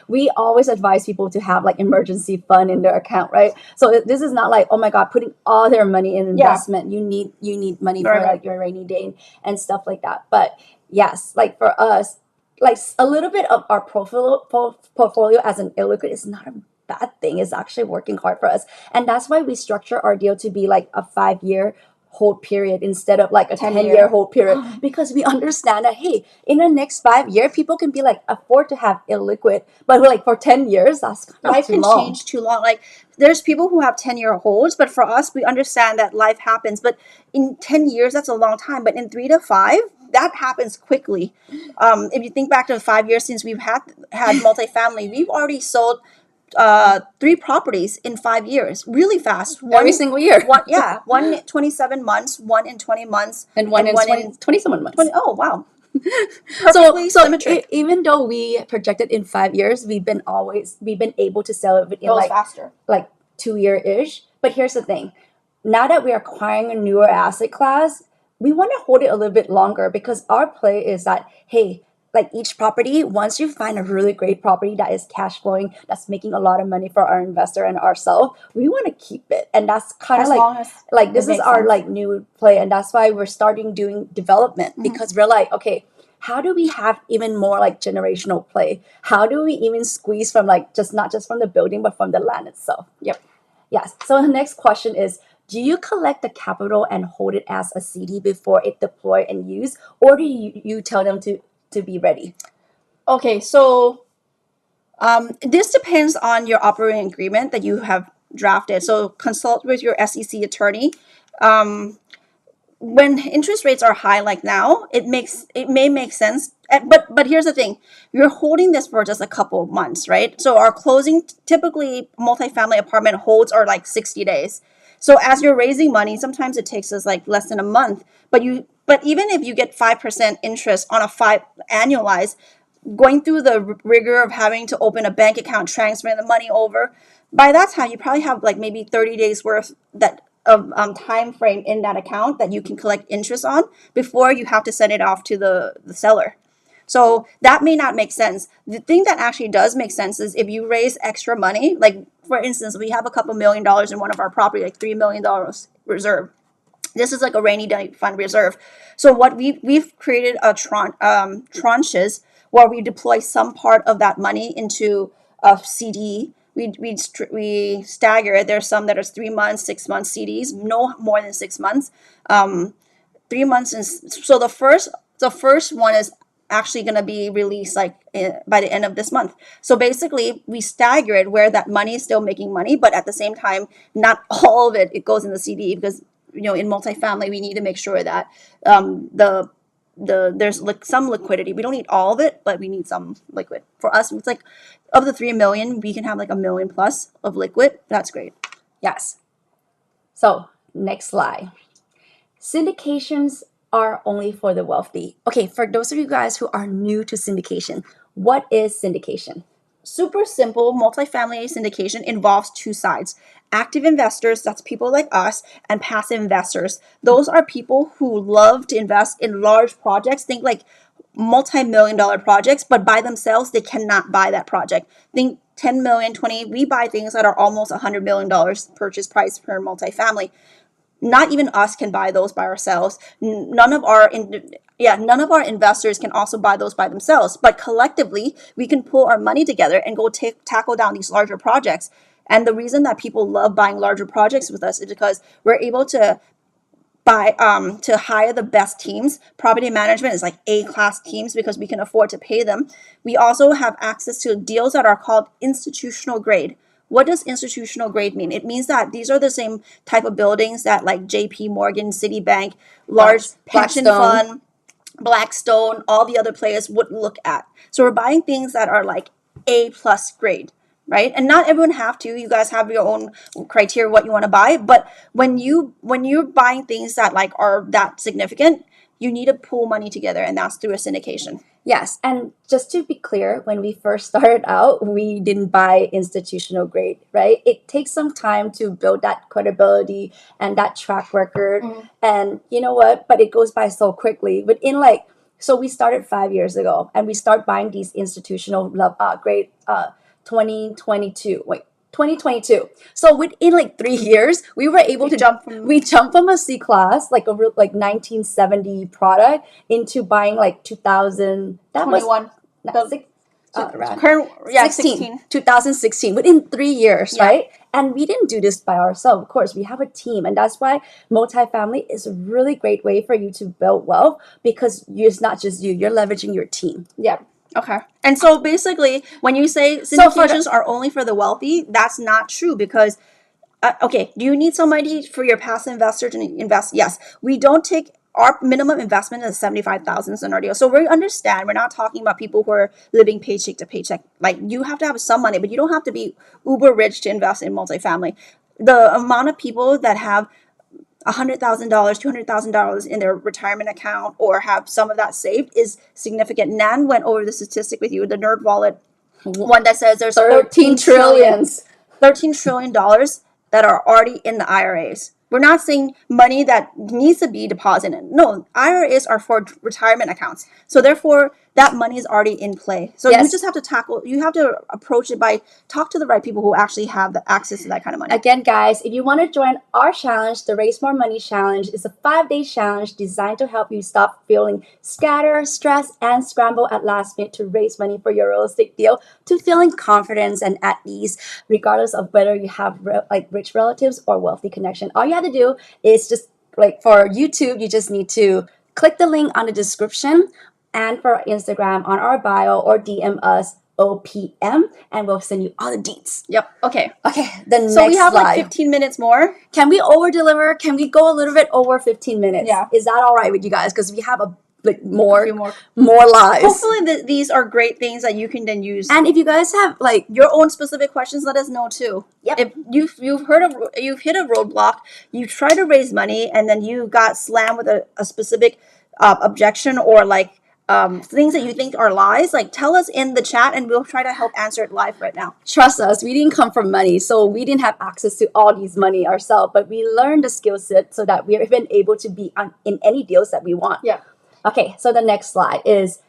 we always advise people to have like emergency fund in their account, right? So this is not like, oh my God, putting all their money in investment. You need money for like your rainy day and stuff like that. But yes, like for us, like a little bit of our portfolio as an illiquid is not a bad thing. It's actually working hard for us. And that's why we structure our deal to be like a 5-year hold period instead of like a 10-year hold period, because we understand that, hey, in the next 5 years, people can be like afford to have illiquid, but like for 10 years, that's kind of life can change too long. Like there's people who have 10-year holds, but for us, we understand that life happens. But in 10 years, that's a long time. But in 3 to 5, that happens quickly. If you think back to the 5 years since we've had multifamily, we've already sold 3 properties in 5 years, really fast. Every single year. One in 27 months, one in 20 months, and one in 27 months. 20, oh wow! So even though we projected in 5 years, we've been able to sell it in like faster, like 2-year-ish. But here's the thing: now that we're acquiring a newer asset class, we want to hold it a little bit longer, because our play is that, hey, like each property, once you find a really great property that is cash flowing, that's making a lot of money for our investor and ourselves, we want to keep it. And that's kind of like this is our like new play. And that's why we're starting doing development, because we're like, okay, how do we have even more like generational play? How do we even squeeze from like not just from the building, but from the land itself? Yep. Yes. So the next question is, do you collect the capital and hold it as a CD before it deploy and use, or do you tell them to be ready? Okay, so this depends on your operating agreement that you have drafted. So consult with your SEC attorney. When interest rates are high like now, it may make sense. But here's the thing: you're holding this for just a couple of months, right? So our closing, typically multifamily apartment holds are like 60 days. So as you're raising money, sometimes it takes us like less than a month. But even if you get 5% interest on a 5 annualized, going through the rigor of having to open a bank account, transferring the money over, by that time you probably have like maybe 30 days worth of time frame in that account that you can collect interest on before you have to send it off to the seller. So that may not make sense. The thing that actually does make sense is if you raise extra money, like for instance, we have a couple $1 million in one of our property, like $3 million reserve. This is like a rainy day fund reserve. So what we've created a tranches where we deploy some part of that money into a CD. We stagger it. There's some that are 3 months, 6 months CDs, no more than 6 months. 3 months, and so the first one is actually going to be released like by the end of this month. So basically we stagger it where that money is still making money, but at the same time not all of it goes in the CD, because in multifamily we need to make sure that there's like some liquidity. We don't need all of it, but we need some liquid. For us, it's like of the 3 million, we can have like 1 million plus of liquid. That's great. Yes. So next slide. Syndications are only for the wealthy. Okay, for those of you guys who are new to syndication, what is syndication? Super simple. Multifamily syndication involves two sides. Active investors, that's people like us, and passive investors. Those are people who love to invest in large projects. Think like multi-million-dollar projects, but by themselves, they cannot buy that project. Think 10 million, 20. We buy things that are almost $100 million purchase price per multifamily. Not even us can buy those by ourselves. None of our investors can also buy those by themselves. But collectively, we can pull our money together and go tackle down these larger projects. And the reason that people love buying larger projects with us is because we're able to hire the best teams. Property management is like A-class teams because we can afford to pay them. We also have access to deals that are called institutional grade. What does institutional grade mean? It means that these are the same type of buildings that like JP Morgan, Citibank, large pension fund, Blackstone, all the other players would look at. So we're buying things that are like A plus grade, right? And not everyone have to. You guys have your own criteria what you want to buy. But when you're buying things that like are that significant, you need to pull money together, and that's through a syndication. Yes, and just to be clear, when we first started out, we didn't buy institutional grade, right? It takes some time to build that credibility and that track record. And you know what? But it goes by so quickly. So we started 5 years ago, and we start buying these institutional grade 2022. So within like 3 years, we were able to jump from a C class, like a real like 1970 product, into buying like 2000. That 21. was Current, 16. 2016, within 3 years, right? And we didn't do this by ourselves. Of course, we have a team, and that's why multifamily is a really great way for you to build wealth, because it's not just you're leveraging your team. Yeah. Okay. And so basically, when you say syndications are only for the wealthy, that's not true, because, okay, do you need somebody for your passive investor to invest? Yes. We don't take our minimum investment is $75,000 in our deal. So we understand we're not talking about people who are living paycheck to paycheck. Like, you have to have some money, but you don't have to be uber rich to invest in multifamily. The amount of people that have $100,000, $200,000 in their retirement account or have some of that saved is significant. Nan went over the statistic with you, the Nerd Wallet one that says there's $13 trillion that are already in the IRAs. We're not saying money that needs to be deposited. No, IRAs are for retirement accounts. So therefore, that money is already in play. So you just have to you have to approach it by talk to the right people who actually have the access to that kind of money. Again, guys, if you want to join our challenge, the Raise More Money Challenge is a 5-day challenge designed to help you stop feeling scattered, stressed, and scramble at last minute to raise money for your real estate deal, to feeling confidence and at ease, regardless of whether you have rich relatives or wealthy connection. All you have to do is just, like for YouTube, you just need to click the link on the description, and for Instagram on our bio, or DM us OPM, and we'll send you all the deets. Yep. Okay. The next So we have slide. like 15 minutes more. Can we over deliver? Can we go a little bit over 15 minutes? Yeah. Is that all right with you guys? Because we have more lives. Hopefully these are great things that you can then use. And if you guys have like your own specific questions, let us know too. Yep. If you've hit a roadblock, you try to raise money and then you got slammed with a specific objection, or like things that you think are lies, like tell us in the chat and we'll try to help answer it live right now. Trust us, we didn't come from money, so we didn't have access to all these money ourselves, but we learned the skill set so that we're even able to be in any deals that we want. Yeah. Okay, so the next slide is,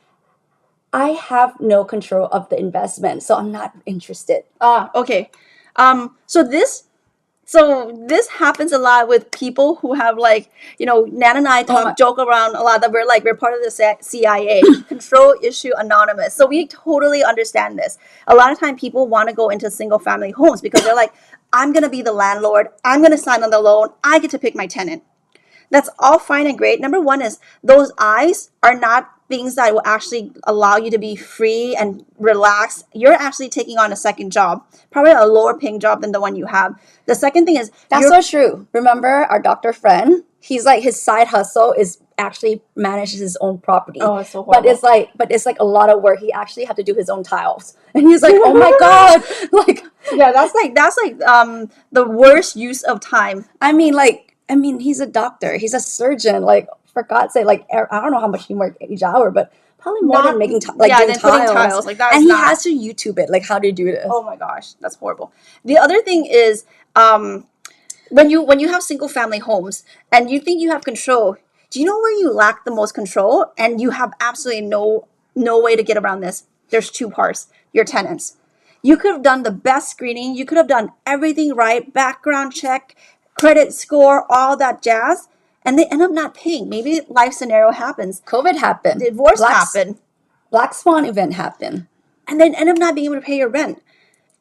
I have no control of the investment, so I'm not interested. Okay. So this So this happens a lot with people who have like, Nan and I joke around a lot that we're part of the CIA, Control Issue Anonymous. So we totally understand this. A lot of time people want to go into single family homes because they're like, I'm going to be the landlord. I'm going to sign on the loan. I get to pick my tenant. That's all fine and great. Number one is those eyes are not things that will actually allow you to be free and relaxed. You're actually taking on a second job, probably a lower paying job than the one you have. The second thing is that's so true. Remember our doctor friend? He's like, his side hustle is actually manages his own property. Oh, it's so horrible. But it's like a lot of work. He actually had to do his own tiles, and he's like, oh my god, like yeah, that's like the worst use of time. I mean, he's a doctor. He's a surgeon. Like, for God's sake, like, I don't know how much he worked each hour, but probably more than making doing tiles. Like that, and he has to YouTube it. Like, how do you do this? Oh my gosh, that's horrible. The other thing is, when you have single family homes and you think you have control, do you know where you lack the most control and you have absolutely no way to get around this? There's two parts. Your tenants. You could have done the best screening. You could have done everything right, background check, credit score, all that jazz, and they end up not paying. Maybe life scenario happens. COVID happened. Divorce happened. Black Swan event happened. And then end up not being able to pay your rent.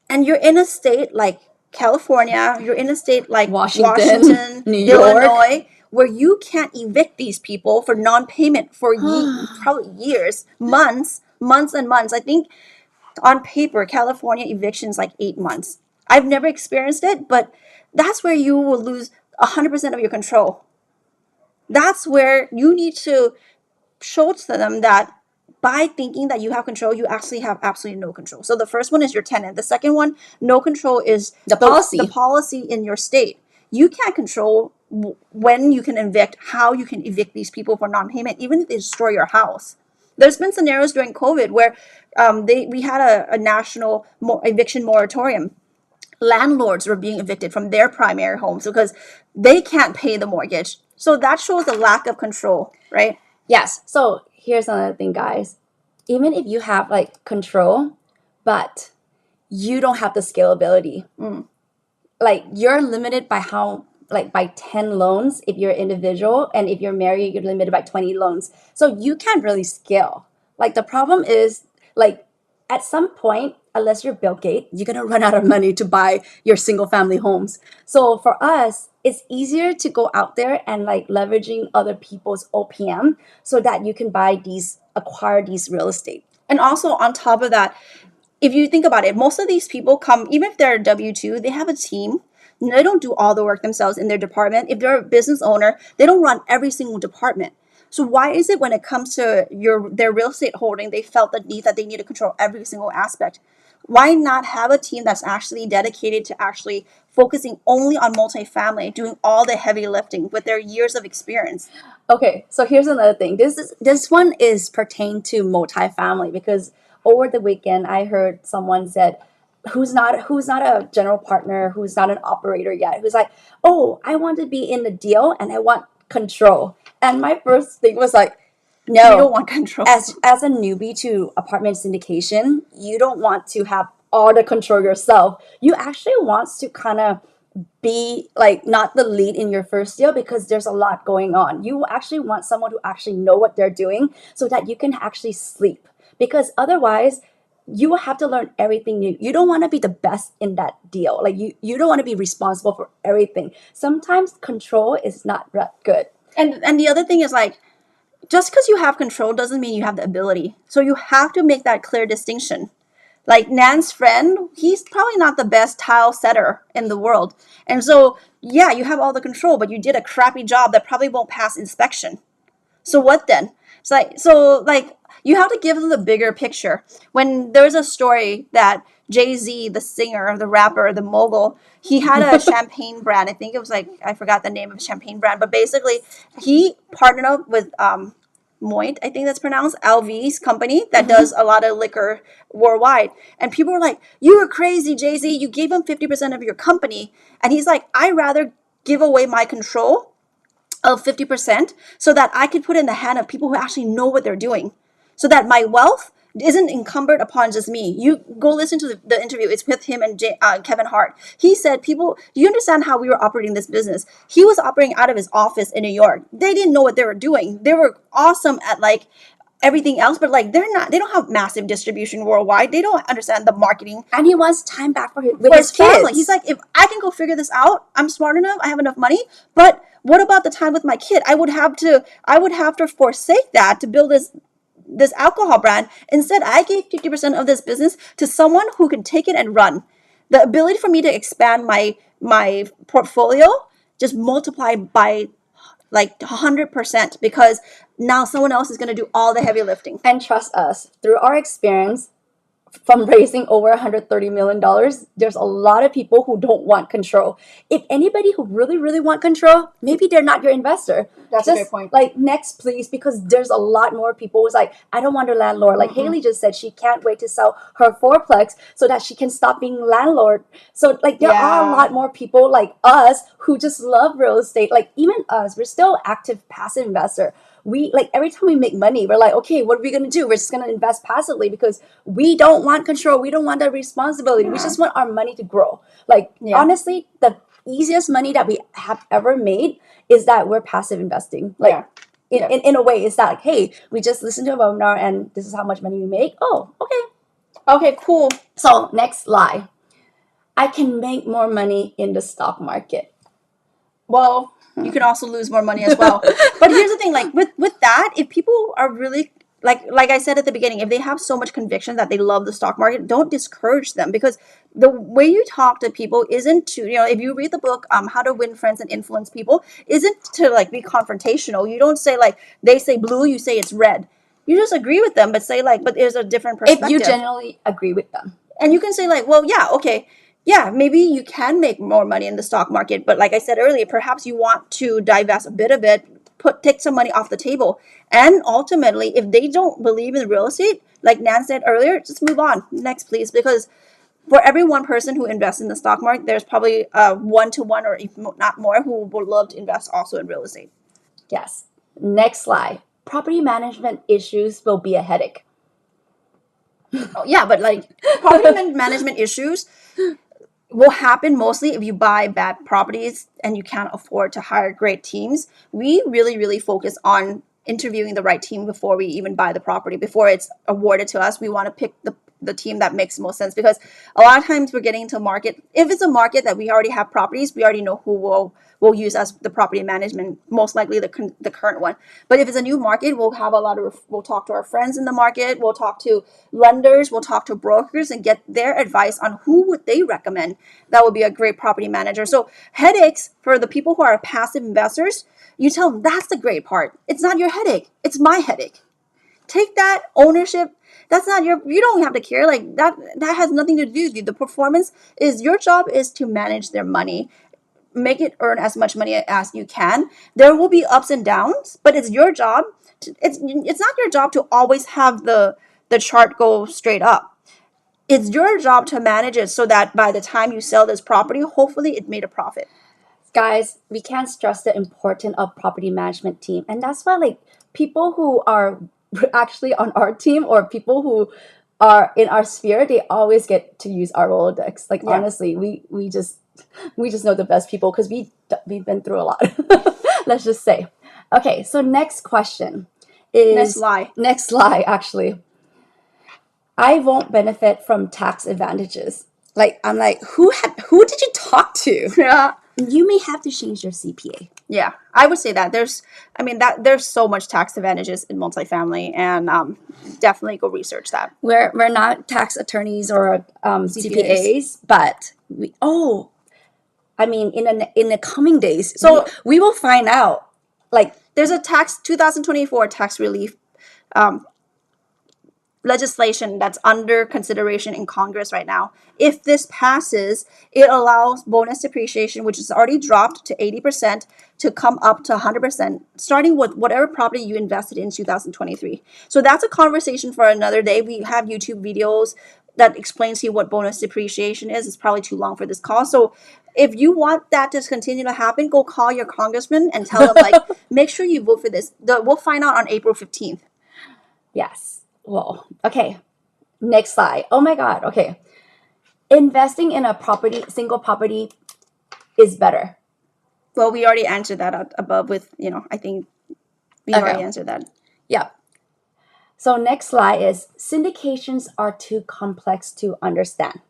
And you're in a state like California, you're in a state like Washington, New York, Illinois, where you can't evict these people for non-payment for probably years, months and months. I think on paper, California eviction's like 8 months. I've never experienced it, but that's where you will lose 100% of your control. That's where you need to show to them that by thinking that you have control, you actually have absolutely no control. So the first one is your tenant. The second one, no control, is the policy. The policy in your state. You can't control when you can evict, how you can evict these people for non-payment, even if they destroy your house. There's been scenarios during COVID where we had a national eviction moratorium. Landlords were being evicted from their primary homes because they can't pay the mortgage. So that shows a lack of control, right? Yes. So here's another thing, guys. Even if you have like control, but you don't have the scalability, like you're limited by by 10 loans if you're individual, and if you're married, you're limited by 20 loans. So you can't really scale. Like the problem is, like, at some point, unless you're Bill Gates, you're going to run out of money to buy your single family homes. So for us, it's easier to go out there and like leveraging other people's OPM so that you can acquire these real estate. And also on top of that, if you think about it, most of these people come, even if they're W-2, they have a team. They don't do all the work themselves in their department. If they're a business owner, they don't run every single department. So why is it when it comes to their real estate holding, they felt the need that they need to control every single aspect? Why not have a team that's actually dedicated to actually focusing only on multifamily, doing all the heavy lifting with their years of experience? Okay, so here's another thing. This one is pertained to multifamily, because over the weekend I heard someone said, who's not a general partner, who's not an operator yet, who's like, oh, I want to be in the deal and I want control. And my first thing was like, no, you don't want control. As a newbie to apartment syndication, you don't want to have all the control yourself. You actually want to kind of be like not the lead in your first deal, because there's a lot going on. You actually want someone who actually know what they're doing so that you can actually sleep, because otherwise you will have to learn everything new. You don't want to be the best in that deal. Like you don't want to be responsible for everything. Sometimes control is not that good. And the other thing is, like, just because you have control doesn't mean you have the ability. So you have to make that clear distinction. Like Nan's friend, he's probably not the best tile setter in the world. And so, yeah, you have all the control, but you did a crappy job that probably won't pass inspection. So what then? So you have to give them the bigger picture. When there's a story that Jay-Z, the singer, the rapper, the mogul, he had a champagne brand. I think it was I forgot the name of the champagne brand, but basically he partnered up with Moit, I think that's pronounced, LV's company that does a lot of liquor worldwide. And people were like, you were crazy, Jay-Z. You gave him 50% of your company. And he's like, I'd rather give away my control of 50% so that I could put in the hand of people who actually know what they're doing, so that my wealth isn't encumbered upon just me. You go listen to the interview. It's with him and Kevin Hart. He said, people, do you understand how we were operating this business? He was operating out of his office in New York. They didn't know what they were doing. They were awesome at like everything else, but like they don't have massive distribution worldwide. They don't understand the marketing. And he wants time back with his family. kids. He's like, if I can go figure this out, I'm smart enough, I have enough money, but what about the time with my kid? I would have to forsake that to build this alcohol brand. Instead, I gave 50% of this business to someone who can take it and run. The ability for me to expand my portfolio just multiplied by like 100%, because now someone else is going to do all the heavy lifting. And trust us, through our experience from raising over $130 million, there's a lot of people who don't want control. If anybody who really, really want control, maybe they're not your investor. That's just a great point. Like, next, please, because there's a lot more people who's like, I don't want a landlord. Like Haley just said, she can't wait to sell her fourplex so that she can stop being landlord. So like there are a lot more people like us who just love real estate. Like even us, we're still active passive investor. We like every time we make money, we're like, okay, what are we gonna do? We're just gonna invest passively because we don't want control. We don't want that responsibility. We just want our money to grow. Like honestly, the easiest money that we have ever made is that we're passive investing. Like in a way, it's that like, hey, we just listened to a webinar and this is how much money we make. Oh, Okay, cool. So next lie. I can make more money in the stock market. Well, you can also lose more money as well. But here's the thing, like with that, if people are really like I said at the beginning, if they have so much conviction that they love the stock market, don't discourage them, because the way you talk to people isn't to, if you read the book How to Win Friends and Influence People, isn't to like be confrontational. You don't say like they say blue, you say it's red. You just agree with them, but say like, but there's a different perspective. If you genuinely agree with them. And you can say like, well, yeah, okay. Yeah, maybe you can make more money in the stock market, but like I said earlier, perhaps you want to divest a bit of it, take some money off the table. And ultimately, if they don't believe in real estate, like Nan said earlier, just move on. Next, please, because for every one person who invests in the stock market, there's probably 1 to 1 or if not more who would love to invest also in real estate. Yes. Next slide. Property management issues will be a headache. Yeah, but like property management issues will happen mostly if you buy bad properties and you can't afford to hire great teams. We really, really focus on interviewing the right team before we even buy the property. Before it's awarded to us, we want to pick the team that makes most sense, because a lot of times we're getting into a market. If it's a market that we already have properties, we already know who will use as the property management, most likely the current one. But if it's a new market, we'll talk to our friends in the market, we'll talk to lenders, we'll talk to brokers and get their advice on who would they recommend that would be a great property manager. So headaches for the people who are passive investors, you tell them that's the great part. It's not your headache, it's my headache. Take that ownership. That's not you don't have to care. Like that has nothing to do with you. The performance is your job is to manage their money, make it earn as much money as you can. There will be ups and downs, but it's your job. It's not your job to always have the chart go straight up. It's your job to manage it so that by the time you sell this property, hopefully it made a profit. Guys, we can't stress the importance of property management team. And that's why like people who are actually on our team or people who are in our sphere, they always get to use our Rolodex. Like honestly, we just know the best people because we've been through a lot. Let's just say. Okay, so next question is next lie actually. I won't benefit from tax advantages. Like I'm like, who did you talk to? Yeah. You may have to change your CPA. Yeah, I would say that there's so much tax advantages in multifamily, and definitely go research that. We're not tax attorneys or CPAs, but in the coming days, so we will find out. Like there's a 2024 tax relief legislation that's under consideration in Congress right now. If this passes, it allows bonus depreciation, which is already dropped to 80%, to come up to 100%, starting with whatever property you invested in 2023. So that's a conversation for another day. We have YouTube videos that explains to you what bonus depreciation is. It's probably too long for this call. So if you want that to continue to happen, go call your congressman and tell them, like, make sure you vote for this. We'll find out on April 15th. Yes. Whoa. Okay. Next slide. Oh my God. Okay. Investing in a property, single property is better. Well, we already answered that above with, I think we already answered that. Yeah. So next slide is syndications are too complex to understand.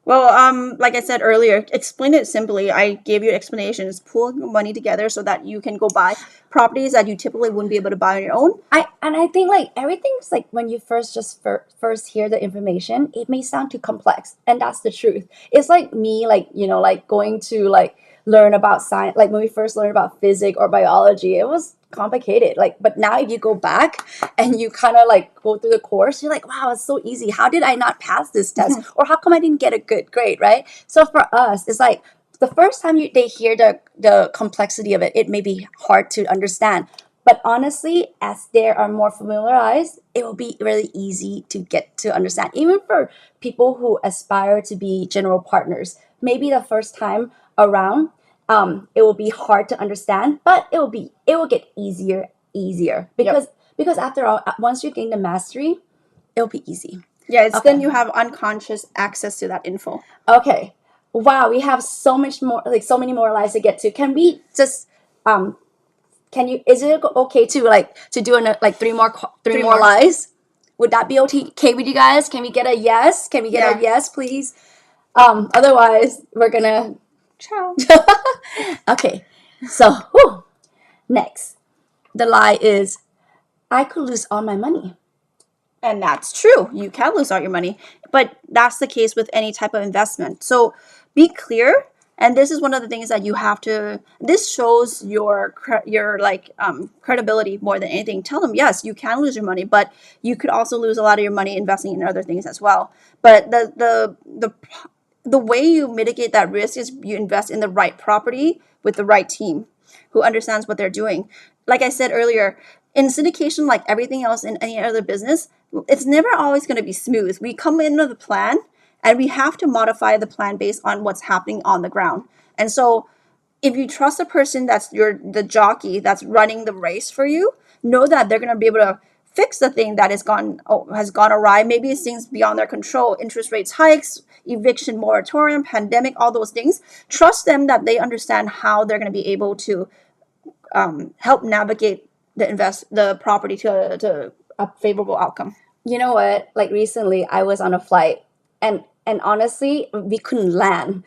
Well, like I said earlier, explain it simply. I gave you explanations. Pool money together so that you can go buy properties that you typically wouldn't be able to buy on your own. I think like everything's like when you first hear the information, it may sound too complex, and that's the truth. It's like me, like like going to like learn about science. Like when we first learned about physics or biology, it was complicated. Like, but now if you go back and you kind of like go through the course, you're like, wow, it's so easy. How did I not pass this test? Or how come I didn't get a good grade, right? So for us, it's like the first time they hear the complexity of it, it may be hard to understand. But honestly, as they are more familiarized, it will be really easy to get to understand. Even for people who aspire to be general partners, maybe the first time around, it will be hard to understand, but it will get easier because after all, once you gain the mastery, it'll be easy. Yeah, it's then you have unconscious access to that info. Okay. Wow, we have so much more, like so many more lives to get to. Can we just is it okay to do three more lives? Would that be okay with you guys? Can we get a yes? Can we get a yes, please? Otherwise we're gonna ciao. Okay. So next. The lie is I could lose all my money. And that's true. You can lose all your money, but that's the case with any type of investment. So be clear. And this is one of the things that you have to, this shows your credibility more than anything. Tell them, yes, you can lose your money, but you could also lose a lot of your money investing in other things as well. But the way you mitigate that risk is you invest in the right property with the right team who understands what they're doing. Like I said earlier, in syndication, like everything else in any other business, it's never always going to be smooth. We come in with a plan and we have to modify the plan based on what's happening on the ground. And so if you trust a person that's the jockey that's running the race for you, know that they're going to be able to fix the thing that has gone awry. Maybe it's things beyond their control, interest rates hikes, eviction moratorium, pandemic, all those things. Trust them that they understand how they're going to be able to help navigate the property to a favorable outcome. You know what? Like recently, I was on a flight, and honestly, we couldn't land.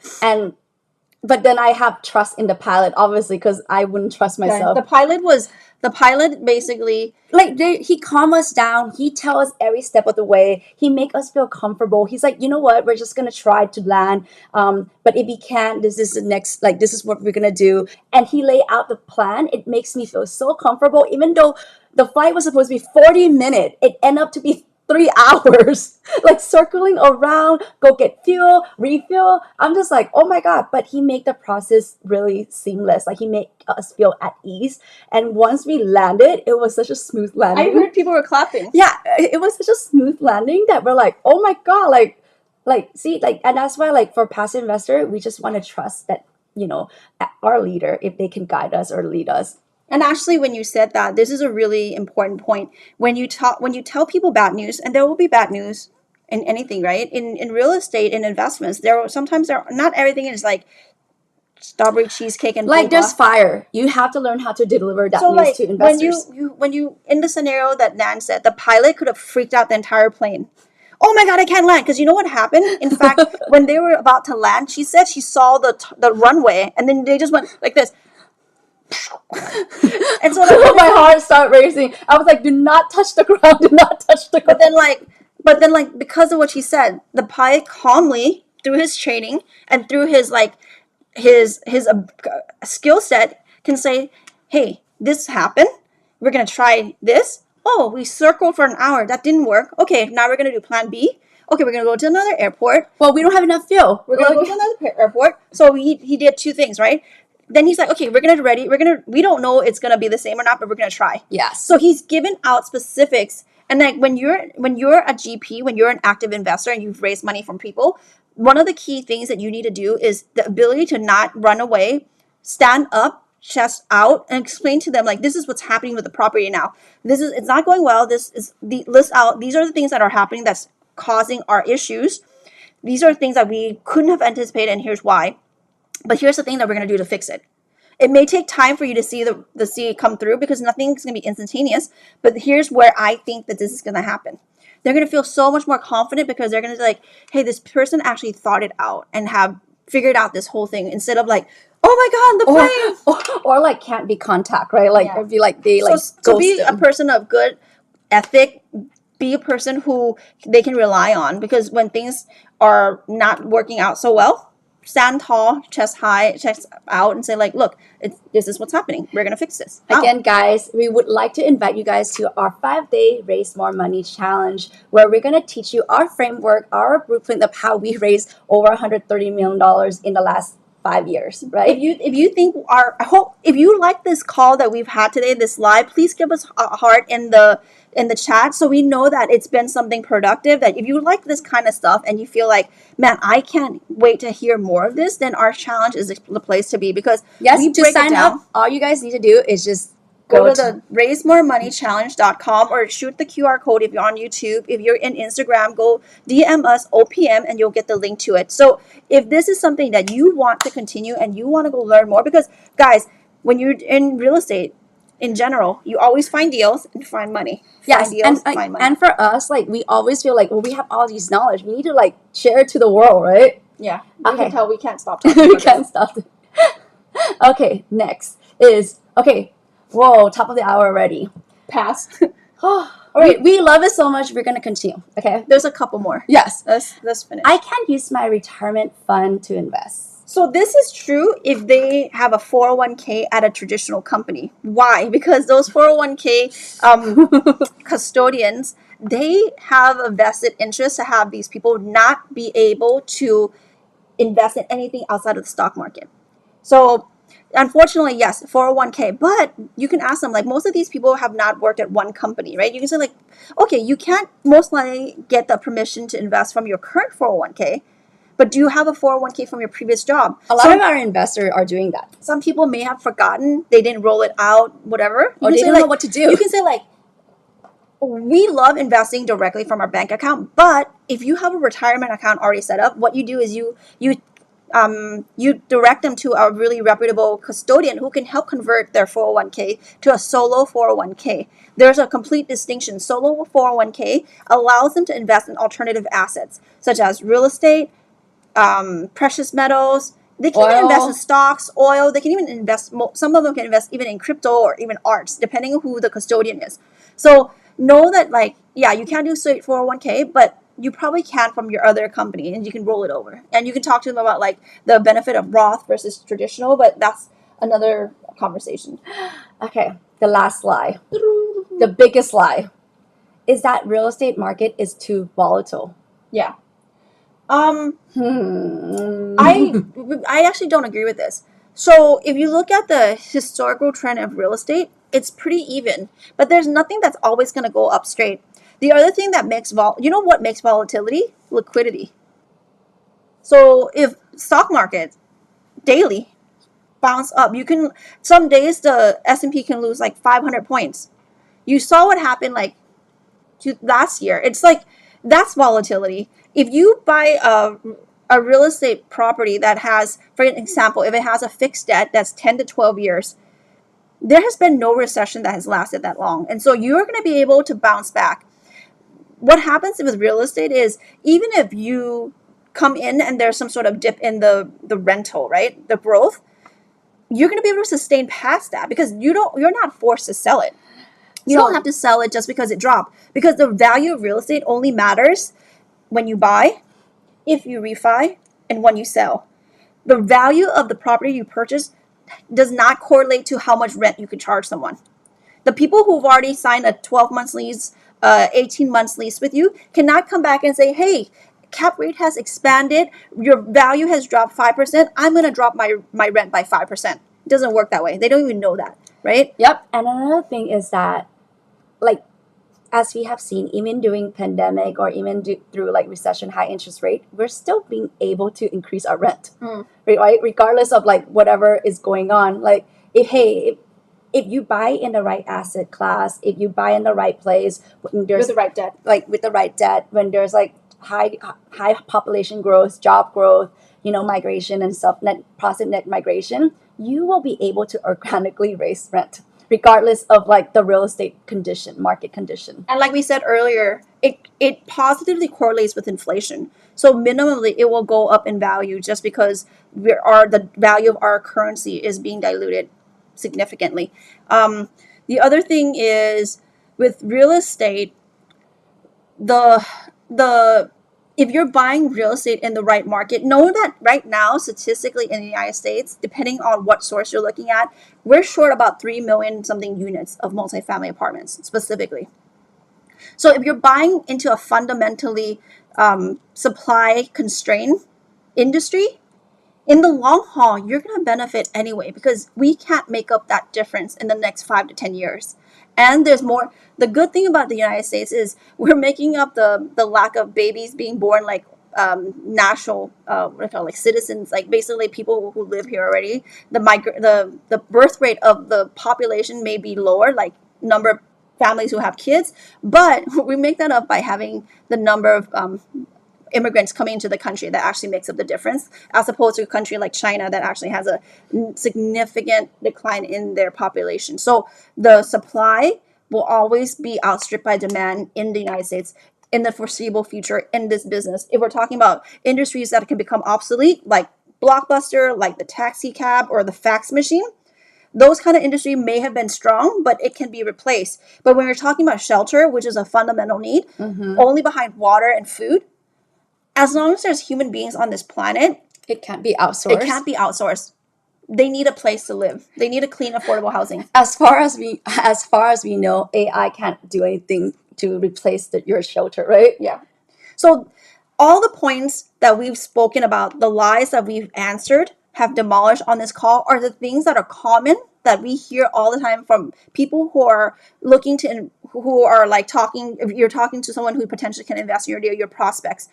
But then I have trust in the pilot, obviously, because I wouldn't trust myself. The pilot basically he calm us down. He tell us every step of the way. He make us feel comfortable. He's like, you know what? We're just gonna try to land. But if we can't, this is the next. Like this is what we're gonna do. And he lay out the plan. It makes me feel so comfortable. Even though the flight was supposed to be 40 minutes, it ended up to be 3 hours, like circling around, go get fuel, refill. I'm just like, oh my God. But he made the process really seamless. Like he made us feel at ease. And once we landed, it was such a smooth landing. I heard people were clapping. Yeah, it was such a smooth landing that we're like, oh my God, and that's why like for passive investor, we just want to trust that, our leader, if they can guide us or lead us. And actually, when you said that, this is a really important point. When you tell people bad news, and there will be bad news in anything, right? In real estate, in investments, sometimes not everything is like strawberry cheesecake and like there's fire. You have to learn how to deliver that news to investors. When you in the scenario that Nan said, the pilot could have freaked out the entire plane. Oh my God, I can't land. Because you know what happened? In fact, when they were about to land, she said she saw the runway, and then they just went like this. And so my heart started racing. I was like, do not touch the ground, do not touch the ground. But then because of what she said, the pilot calmly, through his training and through his skill set, can say, hey, this happened, we're gonna try this. Oh, we circled for an hour, that didn't work. Okay, now we're gonna do plan B. Okay, we're gonna go to another airport. Well, we don't have enough fuel, we're gonna go to another airport. So he did two things, right? Then he's like, okay, we're gonna ready. We don't know it's gonna be the same or not, but we're gonna try. Yes. So he's given out specifics, and like when you're a GP, when you're an active investor and you've raised money from people, one of the key things that you need to do is the ability to not run away, stand up, chest out and explain to them like, this is what's happening with the property now. It's not going well. This is the list out. These are the things that are happening that's causing our issues. These are things that we couldn't have anticipated, and here's why. But here's the thing that we're going to do to fix it. It may take time for you to see the see come through because nothing's going to be instantaneous. But here's where I think that this is going to happen. They're going to feel so much more confident because they're going to be like, hey, this person actually thought it out and have figured out this whole thing instead of like, oh my God, the plane. Or like can't be contact, right? Like, yeah. Be like, they like so be a person of good ethic, be a person who they can rely on, because when things are not working out so well, stand tall, chest high, chest out, and say like, look, this is what's happening. We're going to fix this. Again, guys, we would like to invite you guys to our 5-day Raise More Money Challenge, where we're going to teach you our framework, our blueprint of how we raised over $130 million in the last 5 years, right? If you think if you like this call that we've had today, this live, please give us a heart in the chat so we know that it's been something productive. That if you like this kind of stuff and you feel like, man, I can't wait to hear more of this, then our challenge is the place to be, because yes, to sign up, all you guys need to do is just go to the raisemoremoneychallenge.com or shoot the QR code if you're on YouTube. If you're in Instagram, go DM us OPM and you'll get the link to it. So if this is something that you want to continue and you want to go learn more, because guys, when you're in real estate in general, you always find deals and find money. Yes, find money. And for us, like, we always feel like, well, we have all these knowledge. We need to like share it to the world, right? Yeah. You can tell we can't stop talking. We can't stop. Okay, next is Whoa, top of the hour already. Past. All right, we love it so much. We're going to continue, okay? There's a couple more. Yes. Let's finish. I can't use my retirement fund to invest. So this is true if they have a 401k at a traditional company. Why? Because those 401k custodians, they have a vested interest to have these people not be able to invest in anything outside of the stock market. So unfortunately, yes, 401k, but you can ask them, like, most of these people have not worked at one company, right? You can say like, okay, you can't most likely get the permission to invest from your current 401k, but do you have a 401k from your previous job? A lot of our investors are doing that. Some people may have forgotten, they didn't roll it out, whatever. Or they don't know what to do. You can say like, we love investing directly from our bank account, but if you have a retirement account already set up, what you do is you direct them to a really reputable custodian who can help convert their 401k to a solo 401k. There's a complete distinction. Solo 401k allows them to invest in alternative assets, such as real estate, precious metals. They can even invest in stocks, oil. They can even invest, some of them can invest even in crypto or even arts, depending on who the custodian is. So know that, like, yeah, you can't do straight 401k, but you probably can from your other company, and you can roll it over. And you can talk to them about like the benefit of Roth versus traditional, but that's another conversation. Okay, the last lie, the biggest lie, is that real estate market is too volatile. Yeah. I actually don't agree with this. So if you look at the historical trend of real estate, it's pretty even, but there's nothing that's always going to go up straight. The other thing that makes you know what makes volatility? Liquidity. So if stock market daily bounce up, some days the S&P can lose like 500 points. You saw what happened like last year. It's like, that's volatility. If you buy a real estate property that has, for example, if it has a fixed debt that's 10 to 12 years, there has been no recession that has lasted that long. And so you're going to be able to bounce back. What happens with real estate is, even if you come in and there's some sort of dip in the rental, right, the growth, you're going to be able to sustain past that, because you're not forced to sell it. You don't have to sell it just because it dropped, because the value of real estate only matters when you buy, if you refi, and when you sell. The value of the property you purchase does not correlate to how much rent you could charge someone. The people who've already signed a 12-month lease, 18-month lease with you cannot come back and say, hey, cap rate has expanded, your value has dropped 5%, I'm going to drop my rent by 5%. It doesn't work that way. They don't even know that, right? Yep. And another thing is that, like, as we have seen, even during pandemic or even through like recession, high interest rate, we're still being able to increase our rent, right? Regardless of like whatever is going on. Like, If you buy in the right asset class, if you buy in the right place, when there's With the right debt. like with the right debt, when there's like high population growth, job growth, migration and stuff, positive net migration, you will be able to organically raise rent, regardless of like the real estate condition, market condition. And like we said earlier, it positively correlates with inflation. So minimally, it will go up in value just because the value of our currency is being diluted significantly. The other thing is with real estate, the if you're buying real estate in the right market, know that right now, statistically in the United States, depending on what source you're looking at, we're short about 3 million something units of multifamily apartments specifically. So if you're buying into a fundamentally supply constrained industry, in the long haul, you're going to benefit anyway because we can't make up that difference in the next 5 to 10 years. And there's more. The good thing about the United States is we're making up the lack of babies being born like national, like citizens, like basically people who live here already. The birth rate of the population may be lower, like number of families who have kids, but we make that up by having the number of immigrants coming into the country that actually makes up the difference, as opposed to a country like China that actually has a significant decline in their population. So the supply will always be outstripped by demand in the United States in the foreseeable future in this business. If we're talking about industries that can become obsolete, like Blockbuster, like the taxi cab or the fax machine, those kind of industry may have been strong, but it can be replaced. But when we're talking about shelter, which is a fundamental need, only behind water and food, as long as there's human beings on this planet, it can't be outsourced. It can't be outsourced. They need a place to live. They need a clean, affordable housing. As far as we know, AI can't do anything to replace your shelter, right? Yeah. So all the points that we've spoken about, the lies that we've answered, have demolished on this call are the things that are common that we hear all the time from people who are looking to, who are like talking, if you're talking to someone who potentially can invest in your deal, your prospects.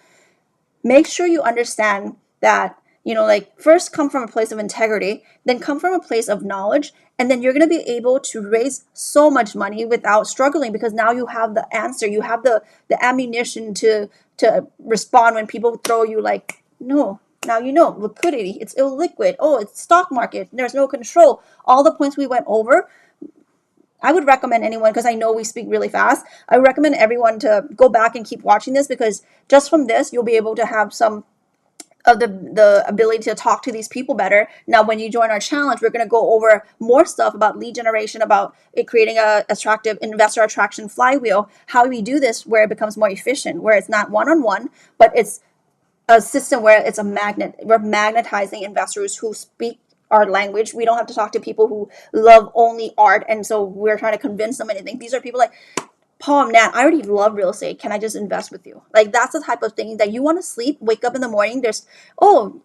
Make sure you understand that, like first come from a place of integrity, then come from a place of knowledge, and then you're going to be able to raise so much money without struggling because now you have the answer, you have the ammunition to respond when people throw you like, no, now liquidity, it's illiquid, oh, it's stock market, there's no control. All the points we went over, I would recommend anyone, because I know we speak really fast, I would recommend everyone to go back and keep watching this because just from this, you'll be able to have some of the ability to talk to these people better. Now, when you join our challenge, we're going to go over more stuff about lead generation, about it creating a attractive investor attraction flywheel, how we do this where it becomes more efficient, where it's not one-on-one, but it's a system where it's a magnet. We're magnetizing investors who speak our language. We don't have to talk to people who love only art, and so we're trying to convince them anything. These are people like, Paul, Nat, I already love real estate. Can I just invest with you? Like, that's the type of thing that you want to sleep, wake up in the morning.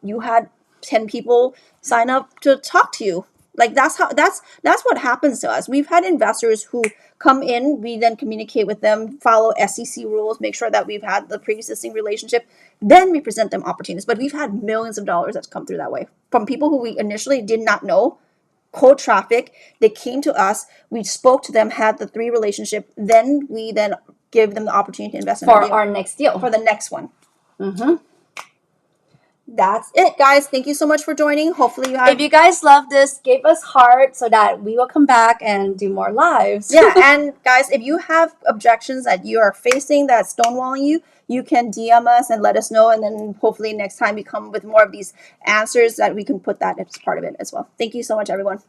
You had 10 people sign up to talk to you. Like, that's what happens to us. We've had investors who come in, we then communicate with them, follow SEC rules, make sure that we've had the pre-existing relationship, then we present them opportunities. But we've had millions of dollars that's come through that way from people who we initially did not know, cold traffic. They came to us, we spoke to them, had the 3 relationship, then we give them the opportunity to invest in for our next deal, for the next one. That's it, guys. Thank you so much for joining. Hopefully if you guys love this, give us heart so that we will come back and do more lives. Yeah, and guys, if you have objections that you are facing that's stonewalling you, you can DM us and let us know, and then hopefully next time we come with more of these answers that we can put that as part of it as well. Thank you so much, everyone.